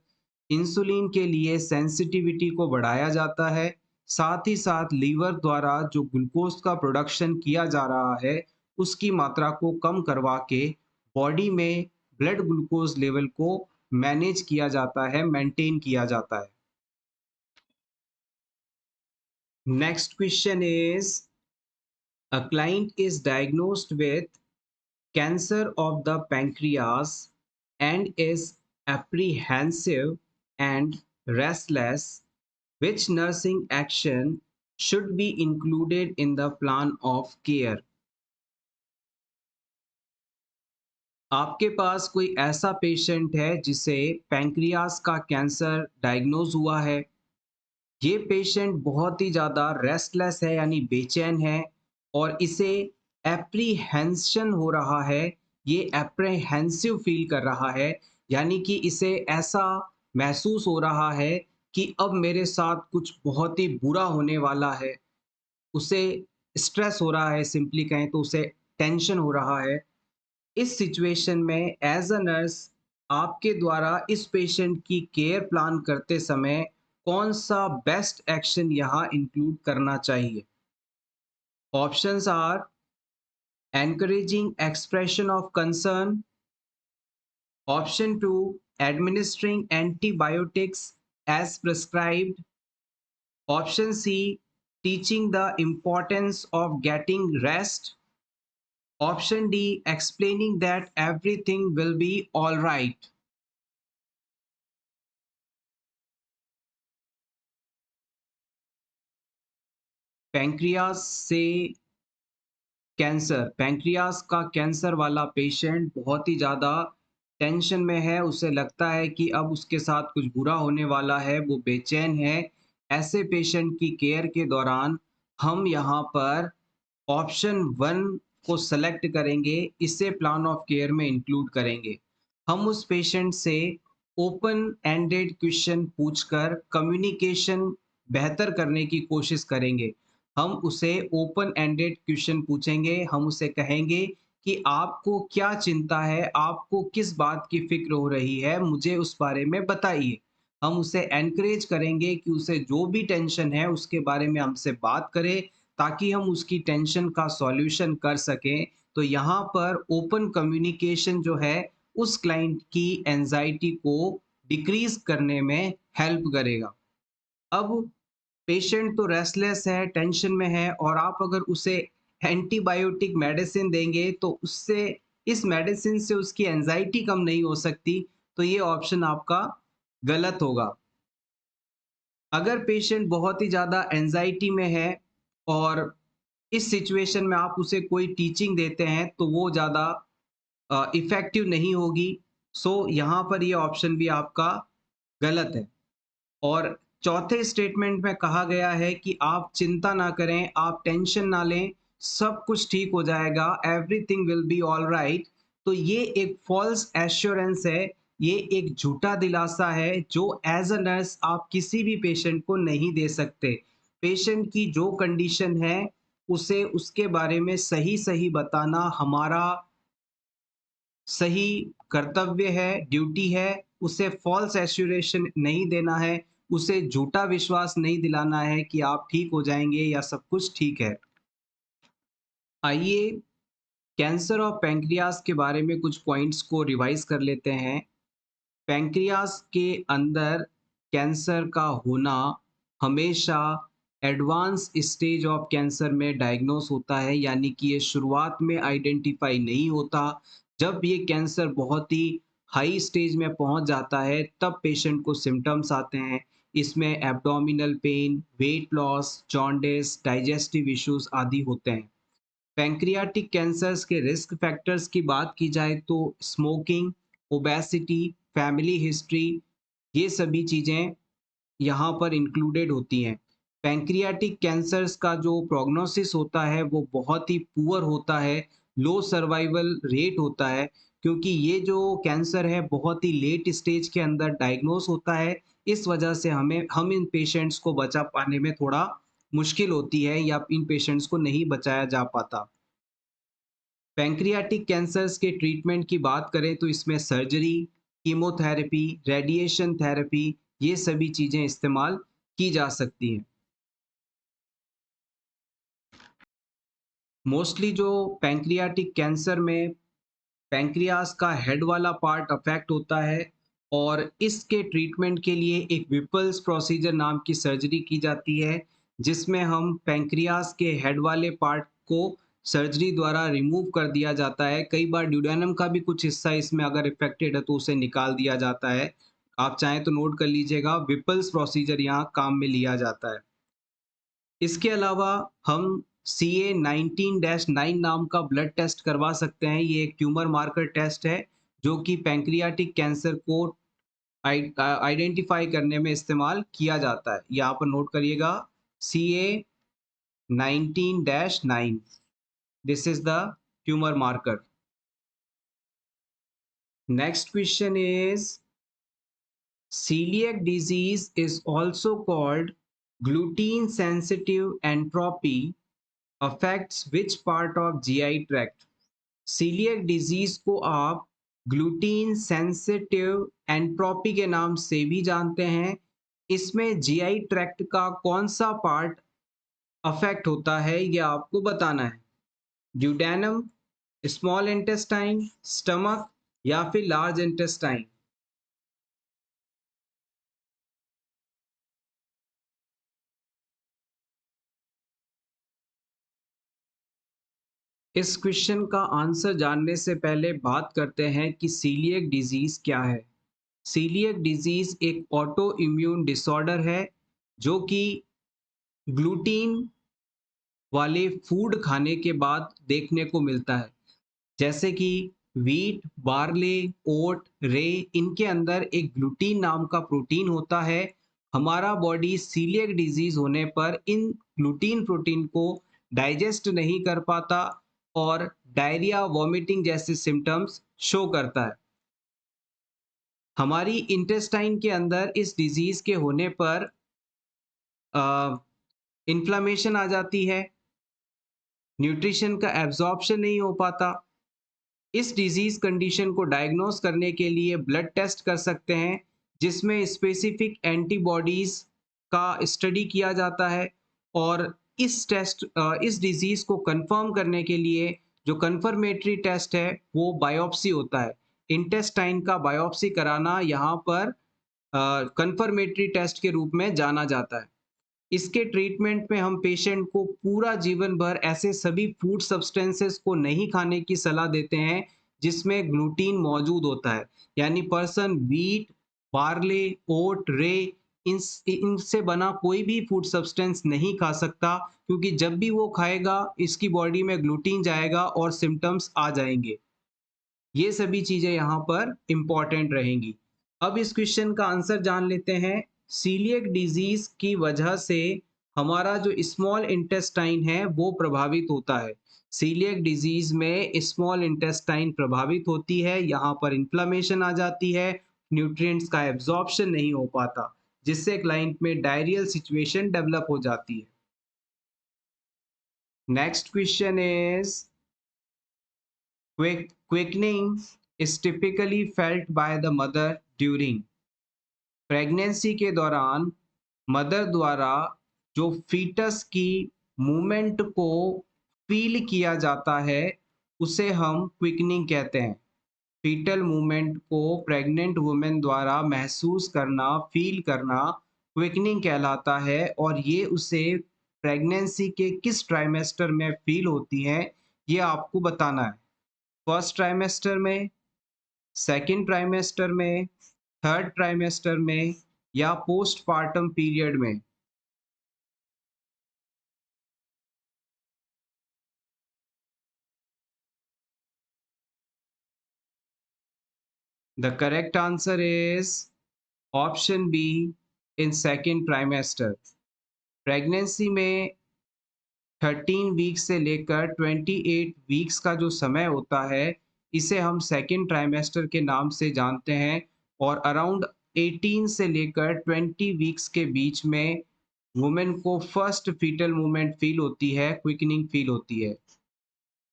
Speaker 1: इंसुलिन के लिए सेंसिटिविटी को बढ़ाया जाता है। साथ ही साथ लीवर द्वारा जो ग्लूकोज का प्रोडक्शन किया जा रहा है, उसकी मात्रा को कम करवा के बॉडी में ब्लड ग्लूकोज लेवल को मैनेज किया जाता है, मेंटेन किया जाता है। Next question is a client is diagnosed with cancer of the pancreas and is apprehensive and restless. Which nursing action should be included in the plan of care? आपके पास कोई ऐसा पेशेंट है जिसे पैंक्रियास का cancer diagnose हुआ है। ये patient बहुत ही ज़्यादा रेस्टलेस है, यानी बेचैन है, और इसे एप्रीहेंशन हो रहा है, ये एप्रीहेंसिव फील कर रहा है, यानी कि इसे ऐसा महसूस हो रहा है कि अब मेरे साथ कुछ बहुत ही बुरा होने वाला है। उसे स्ट्रेस हो रहा है, सिंपली कहें तो उसे टेंशन हो रहा है। इस सिचुएशन में एज अ नर्स आपके द्वारा इस पेशेंट की केयर प्लान करते समय कौन सा बेस्ट एक्शन यहाँ इंक्लूड करना चाहिए? Options are encouraging expression of concern, option 2 administering antibiotics as prescribed, option C teaching the importance of getting rest, option D explaining that everything will be all right. Pancreas से cancer, pancreas का cancer वाला patient बहुत ही ज़्यादा tension में है, उसे लगता है कि अब उसके साथ कुछ बुरा होने वाला है, वो बेचैन है। ऐसे पेशेंट की केयर के दौरान हम यहाँ पर ऑप्शन 1 को सेलेक्ट करेंगे, इसे प्लान ऑफ केयर में इंक्लूड करेंगे। हम उस पेशेंट से ओपन एंडेड क्वेश्चन पूछकर कम्युनिकेशन बेहतर करने की कोशिश करेंगे। हम उसे ओपन एंडेड क्वेश्चन पूछेंगे, हम उसे कहेंगे कि आपको क्या चिंता है, आपको किस बात की फ़िक्र हो रही है, मुझे उस बारे में बताइए। हम उसे एनकरेज करेंगे कि उसे जो भी टेंशन है, उसके बारे में हमसे बात करे, ताकि हम उसकी टेंशन का सॉल्यूशन कर सकें। तो यहाँ पर ओपन कम्युनिकेशन जो है, उस क्लाइंट की एंग्ज़ायटी को डिक्रीज़ करने में हेल्प करेगा। अब पेशेंट तो रेस्टलेस है, टेंशन में है और आप अगर उसे एंटीबायोटिक मेडिसिन देंगे तो उससे इस मेडिसिन से उसकी एंग्ज़ायटी कम नहीं हो सकती, तो ये ऑप्शन आपका गलत होगा। अगर पेशेंट बहुत ही ज़्यादा एंग्ज़ायटी में है और इस सिचुएशन में आप उसे कोई टीचिंग देते हैं तो वो ज़्यादा इफ़ेक्टिव नहीं होगी। सो यहाँ पर ये ऑप्शन भी आपका गलत है। और चौथे स्टेटमेंट में कहा गया है कि आप चिंता ना करें, आप टेंशन ना लें, सब कुछ ठीक हो जाएगा, एवरीथिंग विल बी ऑलराइट। तो ये एक फ़ॉल्स एश्योरेंस है, ये एक झूठा दिलासा है जो एज़ अ नर्स आप किसी भी पेशेंट को नहीं दे सकते। पेशेंट की जो कंडीशन है, उसे उसके बारे में सही-सही बताना हमारा सही कर्तव्य है, ड्यूटी है, उसे फ़ॉल्स एश्योरेशन नहीं देना है, उसे झूठा विश्वास नहीं दिलाना है कि आप ठीक हो जाएँगे या सब कुछ ठीक है। आइए कैंसर ऑफ पैंक्रियाज़ के बारे में कुछ पॉइंट्स को रिवाइज़ कर लेते हैं। पैंक्रियाज़ के अंदर कैंसर का होना हमेशा एडवांस स्टेज ऑफ कैंसर में डायग्नोस होता है, यानी कि ये शुरुआत में आइडेंटिफाई नहीं होता। जब ये कैंसर बहुत ही हाई स्टेज में पहुंच जाता है तब पेशेंट को सिम्टम्स आते हैं। इसमें abdominal pain, weight loss, jaundice, digestive issues आदि होते हैं। पैंक्रियाटिक कैंसर्स के रिस्क फैक्टर्स की बात की जाए तो स्मोकिंग, ओबेसिटी, फैमिली हिस्ट्री, ये सभी चीज़ें यहाँ पर इंक्लूडेड होती हैं। पैंक्रियाटिक कैंसर्स का जो प्रोग्नोसिस होता है वो बहुत ही पुअर होता है, लो सर्वाइवल रेट होता है, क्योंकि ये जो कैंसर है बहुत ही लेट स्टेज के अंदर डायग्नोस होता है। इस वजह से हम इन पेशेंट्स को बचा पाने में थोड़ा मुश्किल होती है या इन पेशेंट्स को नहीं बचाया जा पाता। पैंक्रियाटिक कैंसर्स के ट्रीटमेंट की बात करें तो इसमें सर्जरी, कीमोथेरेपी, रेडिएशन थेरेपी, ये सभी चीज़ें इस्तेमाल की जा सकती हैं। मोस्टली जो पैंक्रियाटिक कैंसर में पैंक्रियास का हेड वाला पार्ट अफेक्ट होता है और इसके ट्रीटमेंट के लिए एक विपल्स प्रोसीजर नाम की सर्जरी की जाती है, जिसमें हम पैंक्रियास के हेड वाले पार्ट को सर्जरी द्वारा रिमूव कर दिया जाता है। कई बार ड्यूडेनम का भी कुछ हिस्सा इसमें अगर इफेक्टेड है तो उसे निकाल दिया जाता है। आप चाहें तो नोट कर लीजिएगा, विपल्स प्रोसीजर यहाँ काम में लिया जाता है। इसके अलावा हम CA19-9 नाम का ब्लड टेस्ट करवा सकते हैं। ये एक ट्यूमर मार्कर टेस्ट है जो कि पैंक्रियाटिक कैंसर को आइडेंटिफाई करने में इस्तेमाल किया जाता है। यहाँ पर नोट करिएगा, CA19-9, this is the tumour marker. Next question is celiac disease is also called gluten sensitive entropy, affects which part of GI tract? Coeliac disease को आप ग्लूटीन सेंसिटिव एंट्रोपी के नाम से भी जानते हैं। इसमें जीआई ट्रैक्ट का कौन सा पार्ट अफेक्ट होता है ये आपको बताना है। ड्यूडेनम, स्मॉल इंटेस्टाइन, स्टमक या फिर लार्ज इंटेस्टाइन। इस क्वेश्चन का आंसर जानने से पहले बात करते हैं कि सीलियक डिजीज क्या है। सीलियक डिजीज एक ऑटो इम्यून डिसऑर्डर है जो कि ग्लूटीन वाले फूड खाने के बाद देखने को मिलता है, जैसे कि व्हीट, बार्ले, ओट, रे, इनके अंदर एक ग्लूटीन नाम का प्रोटीन होता है। हमारा बॉडी सीलिएक डिजीज होने पर इन ग्लूटीन प्रोटीन को डाइजेस्ट नहीं कर पाता और डायरिया, वॉमिटिंग जैसे सिम्टम्स शो करता है। हमारी इंटेस्टाइन के अंदर इस डिजीज के होने पर इन्फ्लामेशन आ जाती है, न्यूट्रिशन का एब्जॉर्प्शन नहीं हो पाता। इस डिजीज कंडीशन को डायग्नोस करने के लिए ब्लड टेस्ट कर सकते हैं, जिसमें स्पेसिफिक एंटीबॉडीज का स्टडी किया जाता है और इस डिजीज को कंफर्म करने के लिए जो कंफर्मेटरी टेस्ट है वो बायोप्सी होता है। इंटेस्टाइन का बायोप्सी कराना यहाँ पर कंफर्मेटरी टेस्ट के रूप में जाना जाता है। इसके ट्रीटमेंट में हम पेशेंट को पूरा जीवन भर ऐसे सभी फूड सब्सटेंसेस को नहीं खाने की सलाह देते हैं जिसमें ग्लूटीन मौजूद होता है। यानी पर्सन व्हीट, बार्ले, ओट, रे इनसे बना कोई भी फूड सब्सटेंस नहीं खा सकता, क्योंकि जब भी वो खाएगा इसकी बॉडी में ग्लूटीन जाएगा और सिम्टम्स आ जाएंगे। ये सभी चीजें यहाँ पर इंपॉर्टेंट रहेंगी। अब इस क्वेश्चन का आंसर जान लेते हैं। सीलिएक डिजीज की वजह से हमारा जो स्मॉल इंटेस्टाइन है वो प्रभावित होता है। सीलिएक डिजीज में स्मॉल इंटेस्टाइन प्रभावित होती है, यहाँ पर इन्फ्लामेशन आ जाती है, न्यूट्रिएंट्स का एब्जॉर्प्शन नहीं हो पाता, जिससे क्लाइंट में डायरियल सिचुएशन डेवलप हो जाती है। Next question is quickening is typically felt by the mother during pregnancy के दौरान मदर द्वारा जो फीटस की मूवमेंट को फील किया जाता है उसे हम क्विकनिंग कहते हैं। फीटल मूवमेंट को प्रेग्नेंट वुमेन द्वारा महसूस करना, फील करना क्विकनिंग कहलाता है और ये उसे प्रेगनेंसी के किस ट्राइमेस्टर में फील होती है ये आपको बताना है। फर्स्ट ट्राइमेस्टर में, सेकंड ट्राइमेस्टर में, थर्ड ट्राइमेस्टर में या पोस्टपार्टम पीरियड में। The correct answer is option B, in second trimester. Pregnancy में 13 वीक्स से लेकर 28 वीक्स का जो समय होता है इसे हम सेकंड ट्राइमेस्टर के नाम से जानते हैं और अराउंड 18 से लेकर 20 वीक्स के बीच में वुमेन को फर्स्ट फीटल मूवमेंट फील होती है, क्विकनिंग फील होती है।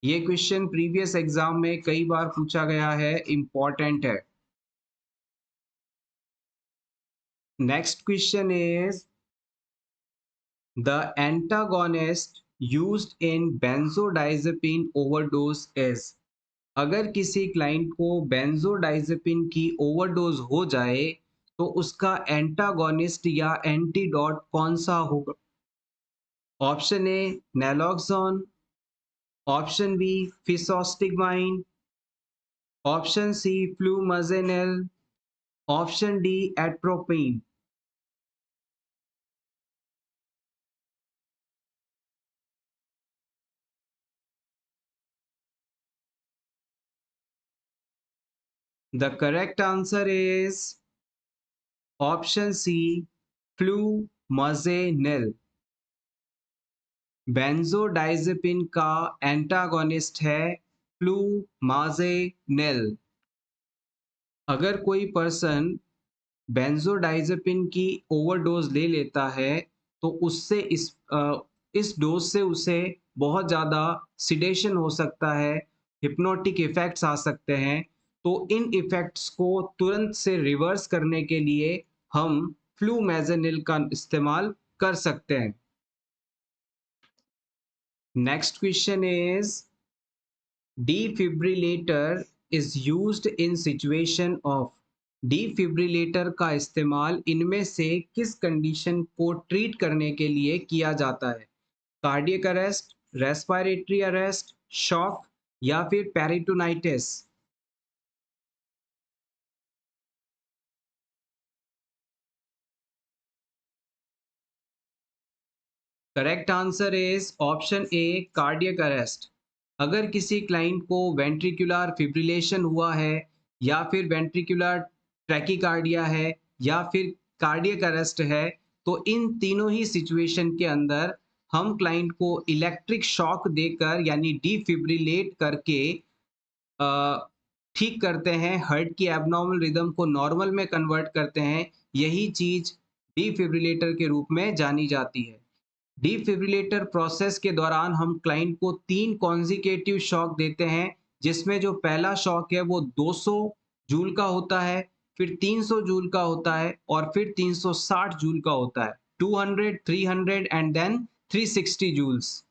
Speaker 1: ये क्वेश्चन प्रीवियस एग्जाम में कई बार पूछा गया है, इंपॉर्टेंट है। Next question is the antagonist used in benzodiazepine overdose is। अगर किसी क्लाइंट को बेंजोडाइजेपिन की ओवरडोज हो जाए तो उसका एंटागोनिस्ट या एंटीडोट कौन सा होगा? Option A naloxone, option B physostigmine, option C flumazenil, option D atropine. The correct answer is option C flumazenil. Benzodiazepine का एंटागोनिस्ट है फ्लूमाजेनिल। अगर कोई पर्सन बेंजोडाइजेपिन की ओवरडोज ले लेता है तो उससे इस डोज से उसे बहुत ज़्यादा सिडेशन हो सकता है, हिप्नोटिक इफेक्ट्स आ सकते हैं। तो इन इफेक्ट्स को तुरंत से रिवर्स करने के लिए हम फ्लूमेजेनिल का इस्तेमाल कर सकते हैं। Next question is defibrillator is used in situation of. Defibrillator का इस्तेमाल इनमें से किस कंडीशन को ट्रीट करने के लिए किया जाता है? Cardiac arrest, respiratory arrest, shock या फिर peritonitis. Correct answer is option A cardiac arrest. अगर किसी क्लाइंट को वेंट्रिकुलर फिब्रिलेशन हुआ है या फिर वेंट्रिकुलर ट्रैकीकार्डिया है या फिर कार्डियक अरेस्ट है, तो इन तीनों ही सिचुएशन के अंदर हम क्लाइंट को इलेक्ट्रिक शॉक देकर यानी डिफिब्रिलेट करके अ, ठीक करते हैं, हार्ट की एबनॉर्मल रिदम को नॉर्मल में कन्वर्ट करते हैं। यही चीज डिफिब्रिलेटर के रूप में जानी जाती है। डिफिब्रिलेटर प्रोसेस के दौरान हम क्लाइंट को 3 कॉन्जिक्यूटिव शॉक देते हैं, जिसमें जो पहला शॉक है वो 200 जूल का होता है, फिर 300 जूल का होता है और फिर 360 जूल का होता है। 200, 300 and then 360 joules.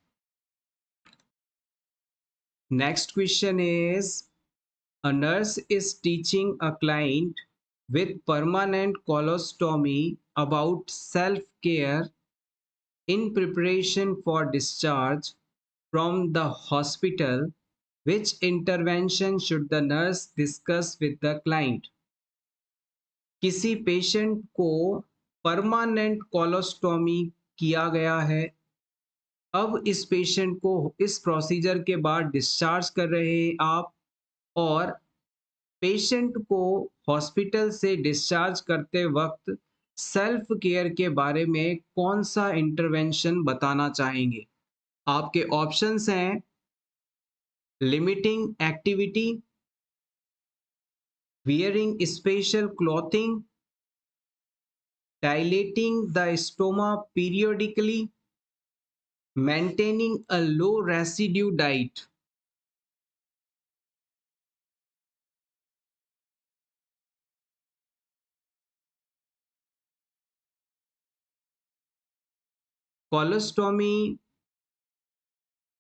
Speaker 1: Next question is a nurse is teaching a client with permanent colostomy about self-care in preparation for discharge from the hospital. Which intervention should the nurse discuss with the client? किसी patient को permanent colostomy किया गया है। अब इस patient को इस procedure के बाद डिस्चार्ज कर रहे हैं आप, और पेशेंट को हॉस्पिटल से डिस्चार्ज करते वक्त सेल्फ केयर के बारे में कौन सा इंटरवेंशन बताना चाहेंगे? आपके ऑप्शंस हैं limiting activity, wearing special clothing, dilating the stoma periodically, maintaining a low residue diet. Colostomy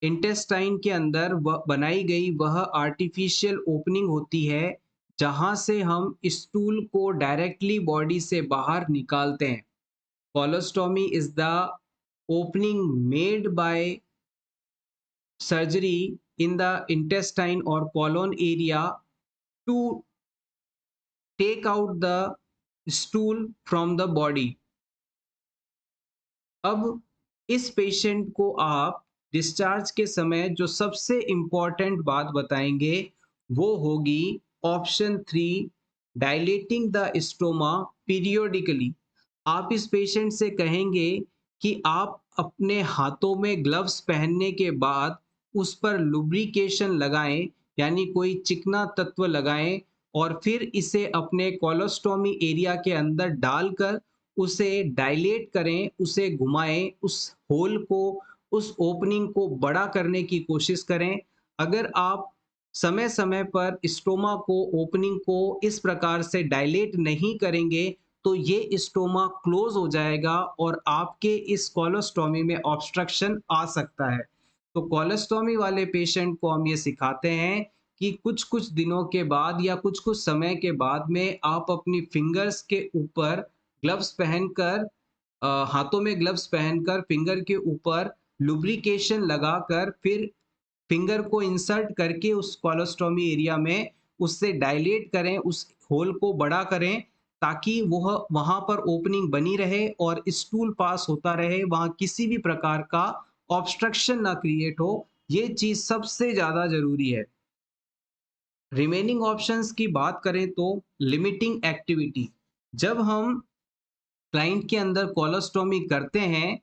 Speaker 1: intestine के अंदर वह बनाई गई वह आर्टिफिशियल ओपनिंग होती है जहां से हम स्टूल को डायरेक्टली बॉडी से बाहर निकालते हैं। Colostomy is the opening made by surgery in the intestine और colon area to take out the stool from the body. अब इस पेशेंट को आप डिस्चार्ज के समय जो सबसे इम्पॉर्टेंट बात बताएंगे वो होगी option 3, dilating the stoma periodically. आप इस पेशेंट से कहेंगे कि आप अपने हाथों में ग्लव्स पहनने के बाद उस पर लुब्रिकेशन लगाएं, यानी कोई चिकना तत्व लगाएं और फिर इसे अपने कोलोस्टोमी एरिया के अंदर डालकर उसे डायलेट करें, उसे घुमाएं, उस होल को, उस ओपनिंग को बड़ा करने की कोशिश करें। अगर आप समय समय पर स्टोमा को, ओपनिंग को इस प्रकार से डायलेट नहीं करेंगे तो ये स्टोमा क्लोज हो जाएगा और आपके इस कोलोस्टोमी में ऑब्स्ट्रक्शन आ सकता है। तो कोलोस्टोमी वाले पेशेंट को हम ये सिखाते हैं कि कुछ कुछ दिनों के बाद या कुछ कुछ समय के बाद में आप अपनी फिंगर्स के ऊपर ग्लव्स पहनकर, हाथों में ग्लव्स पहनकर फिंगर के ऊपर लुब्रिकेशन लगाकर फिर फिंगर को इंसर्ट करके उस कोलोस्टोमी एरिया में उससे डायलेट करें, उस होल को बड़ा करें ताकि वह वहां पर ओपनिंग बनी रहे और स्टूल पास होता रहे, वहां किसी भी प्रकार का ऑब्स्ट्रक्शन ना क्रिएट हो। ये चीज सबसे ज्यादा जरूरी है। रिमेनिंग ऑप्शंस की बात करें तो लिमिटिंग एक्टिविटी। जब हम क्लाइंट के अंदर कोलोस्टोमी करते हैं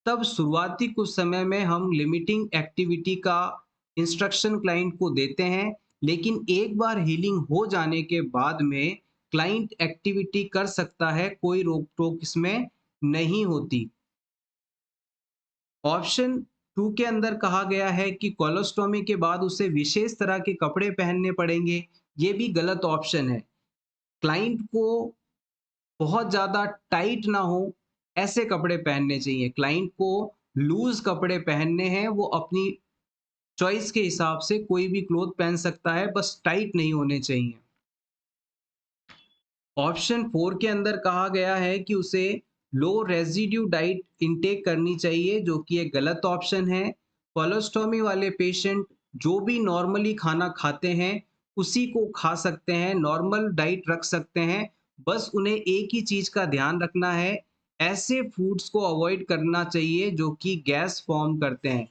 Speaker 1: तब शुरुआती कुछ समय में हम लिमिटिंग एक्टिविटी का इंस्ट्रक्शन क्लाइंट को देते हैं, लेकिन एक बार हीलिंग हो जाने के बाद में क्लाइंट एक्टिविटी कर सकता है, कोई रोक टोक इसमें नहीं होती। ऑप्शन 2 के अंदर कहा गया है कि कोलोस्टोमी के बाद उसे विशेष तरह के कपड़े पहनने पड़ेंगे। ये भी गलत ऑप्शन है। क्लाइंट को बहुत ज़्यादा टाइट ना हो ऐसे कपड़े पहनने चाहिए। क्लाइंट को लूज कपड़े पहनने हैं, वो अपनी चॉइस के हिसाब से कोई भी क्लोथ पहन सकता है, बस टाइट नहीं होने चाहिए। ऑप्शन 4 के अंदर कहा गया है कि उसे लो रेजिड्यू डाइट इनटेक करनी चाहिए, जो कि एक गलत ऑप्शन है। कोलोस्टोमी वाले पेशेंट जो भी नॉर्मली खाना खाते हैं उसी को खा सकते हैं, नॉर्मल डाइट रख सकते हैं। बस उन्हें एक ही चीज का ध्यान रखना है ऐसे फूड्स को अवॉइड करना चाहिए जो कि गैस फॉर्म करते हैं।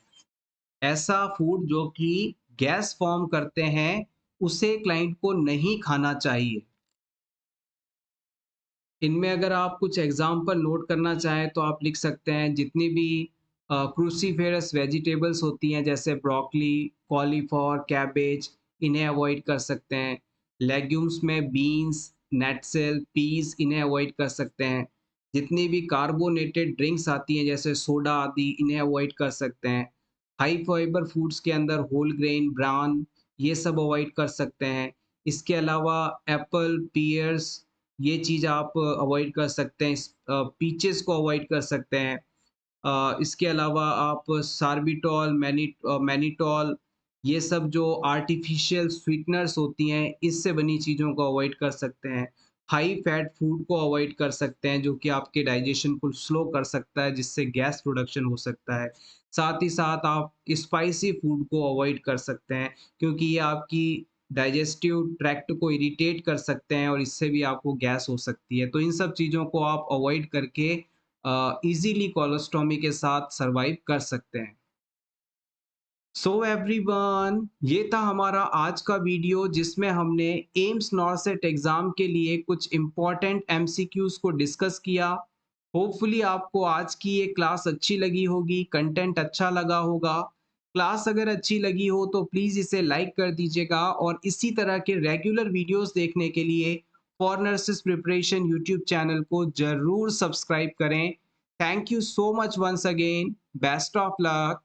Speaker 1: ऐसा फूड जो कि गैस फॉर्म करते हैं, उसे क्लाइंट को नहीं खाना चाहिए। इनमें अगर आप कुछ एग्ज़ाम्पल नोट करना चाहें तो आप लिख सकते हैं जितनी भी क्रूसीफेरस वेजिटेबल्स होती हैं जैसे ब्रोकली, कॉलीफ्लावर, कैबेज, इन्हें अवॉइड कर सकते हैं। लेग्यूम्स में बीन्स, नट्सेल, पीज़ इन्हें अवॉइड कर सकते हैं। जितनी भी कार्बोनेटेड ड्रिंक्स आती हैं जैसे सोडा आदि इन्हें अवॉइड कर सकते हैं। हाई फाइबर फूड्स के अंदर होल ग्रेन, ब्राउन ये सब अवॉइड कर सकते हैं। इसके अलावा एप्पल, पियर्स ये चीज़ आप अवॉइड कर सकते हैं। पीचेस को अवॉइड कर सकते हैं। इसके अलावा आप सार्बिटॉल, मैनिटॉल ये सब जो आर्टिफ़िशियल स्वीटनर्स होती हैं, इससे बनी चीज़ों को अवॉइड कर सकते हैं। हाई फैट फूड को अवॉइड कर सकते हैं, जो कि आपके डाइजेशन को स्लो कर सकता है, जिससे गैस प्रोडक्शन हो सकता है। साथ ही साथ आप स्पाइसी फूड को अवॉइड कर सकते हैं, क्योंकि ये आपकी डाइजेस्टिव ट्रैक्ट को इरिटेट कर सकते हैं और इससे भी आपको गैस हो सकती है। तो इन सब चीज़ों को आप अवॉइड करके इज़िली कोलोस्टोमी के साथ सर्वाइव कर सकते हैं। सो एवरीवन, ये था हमारा आज का वीडियो जिसमें हमने एम्स नॉरसेट एग्ज़ाम के लिए कुछ इम्पोर्टेंट एमसीक्यूज़ को डिस्कस किया। होपफुली आपको आज की ये क्लास अच्छी लगी होगी, कंटेंट अच्छा लगा होगा। क्लास अगर अच्छी लगी हो तो प्लीज़ इसे लाइक कर दीजिएगा और इसी तरह के रेगुलर वीडियोज़ देखने के लिए for nurses preparation YouTube channel को ज़रूर सब्सक्राइब करें। Thank you so much once again. Best of luck.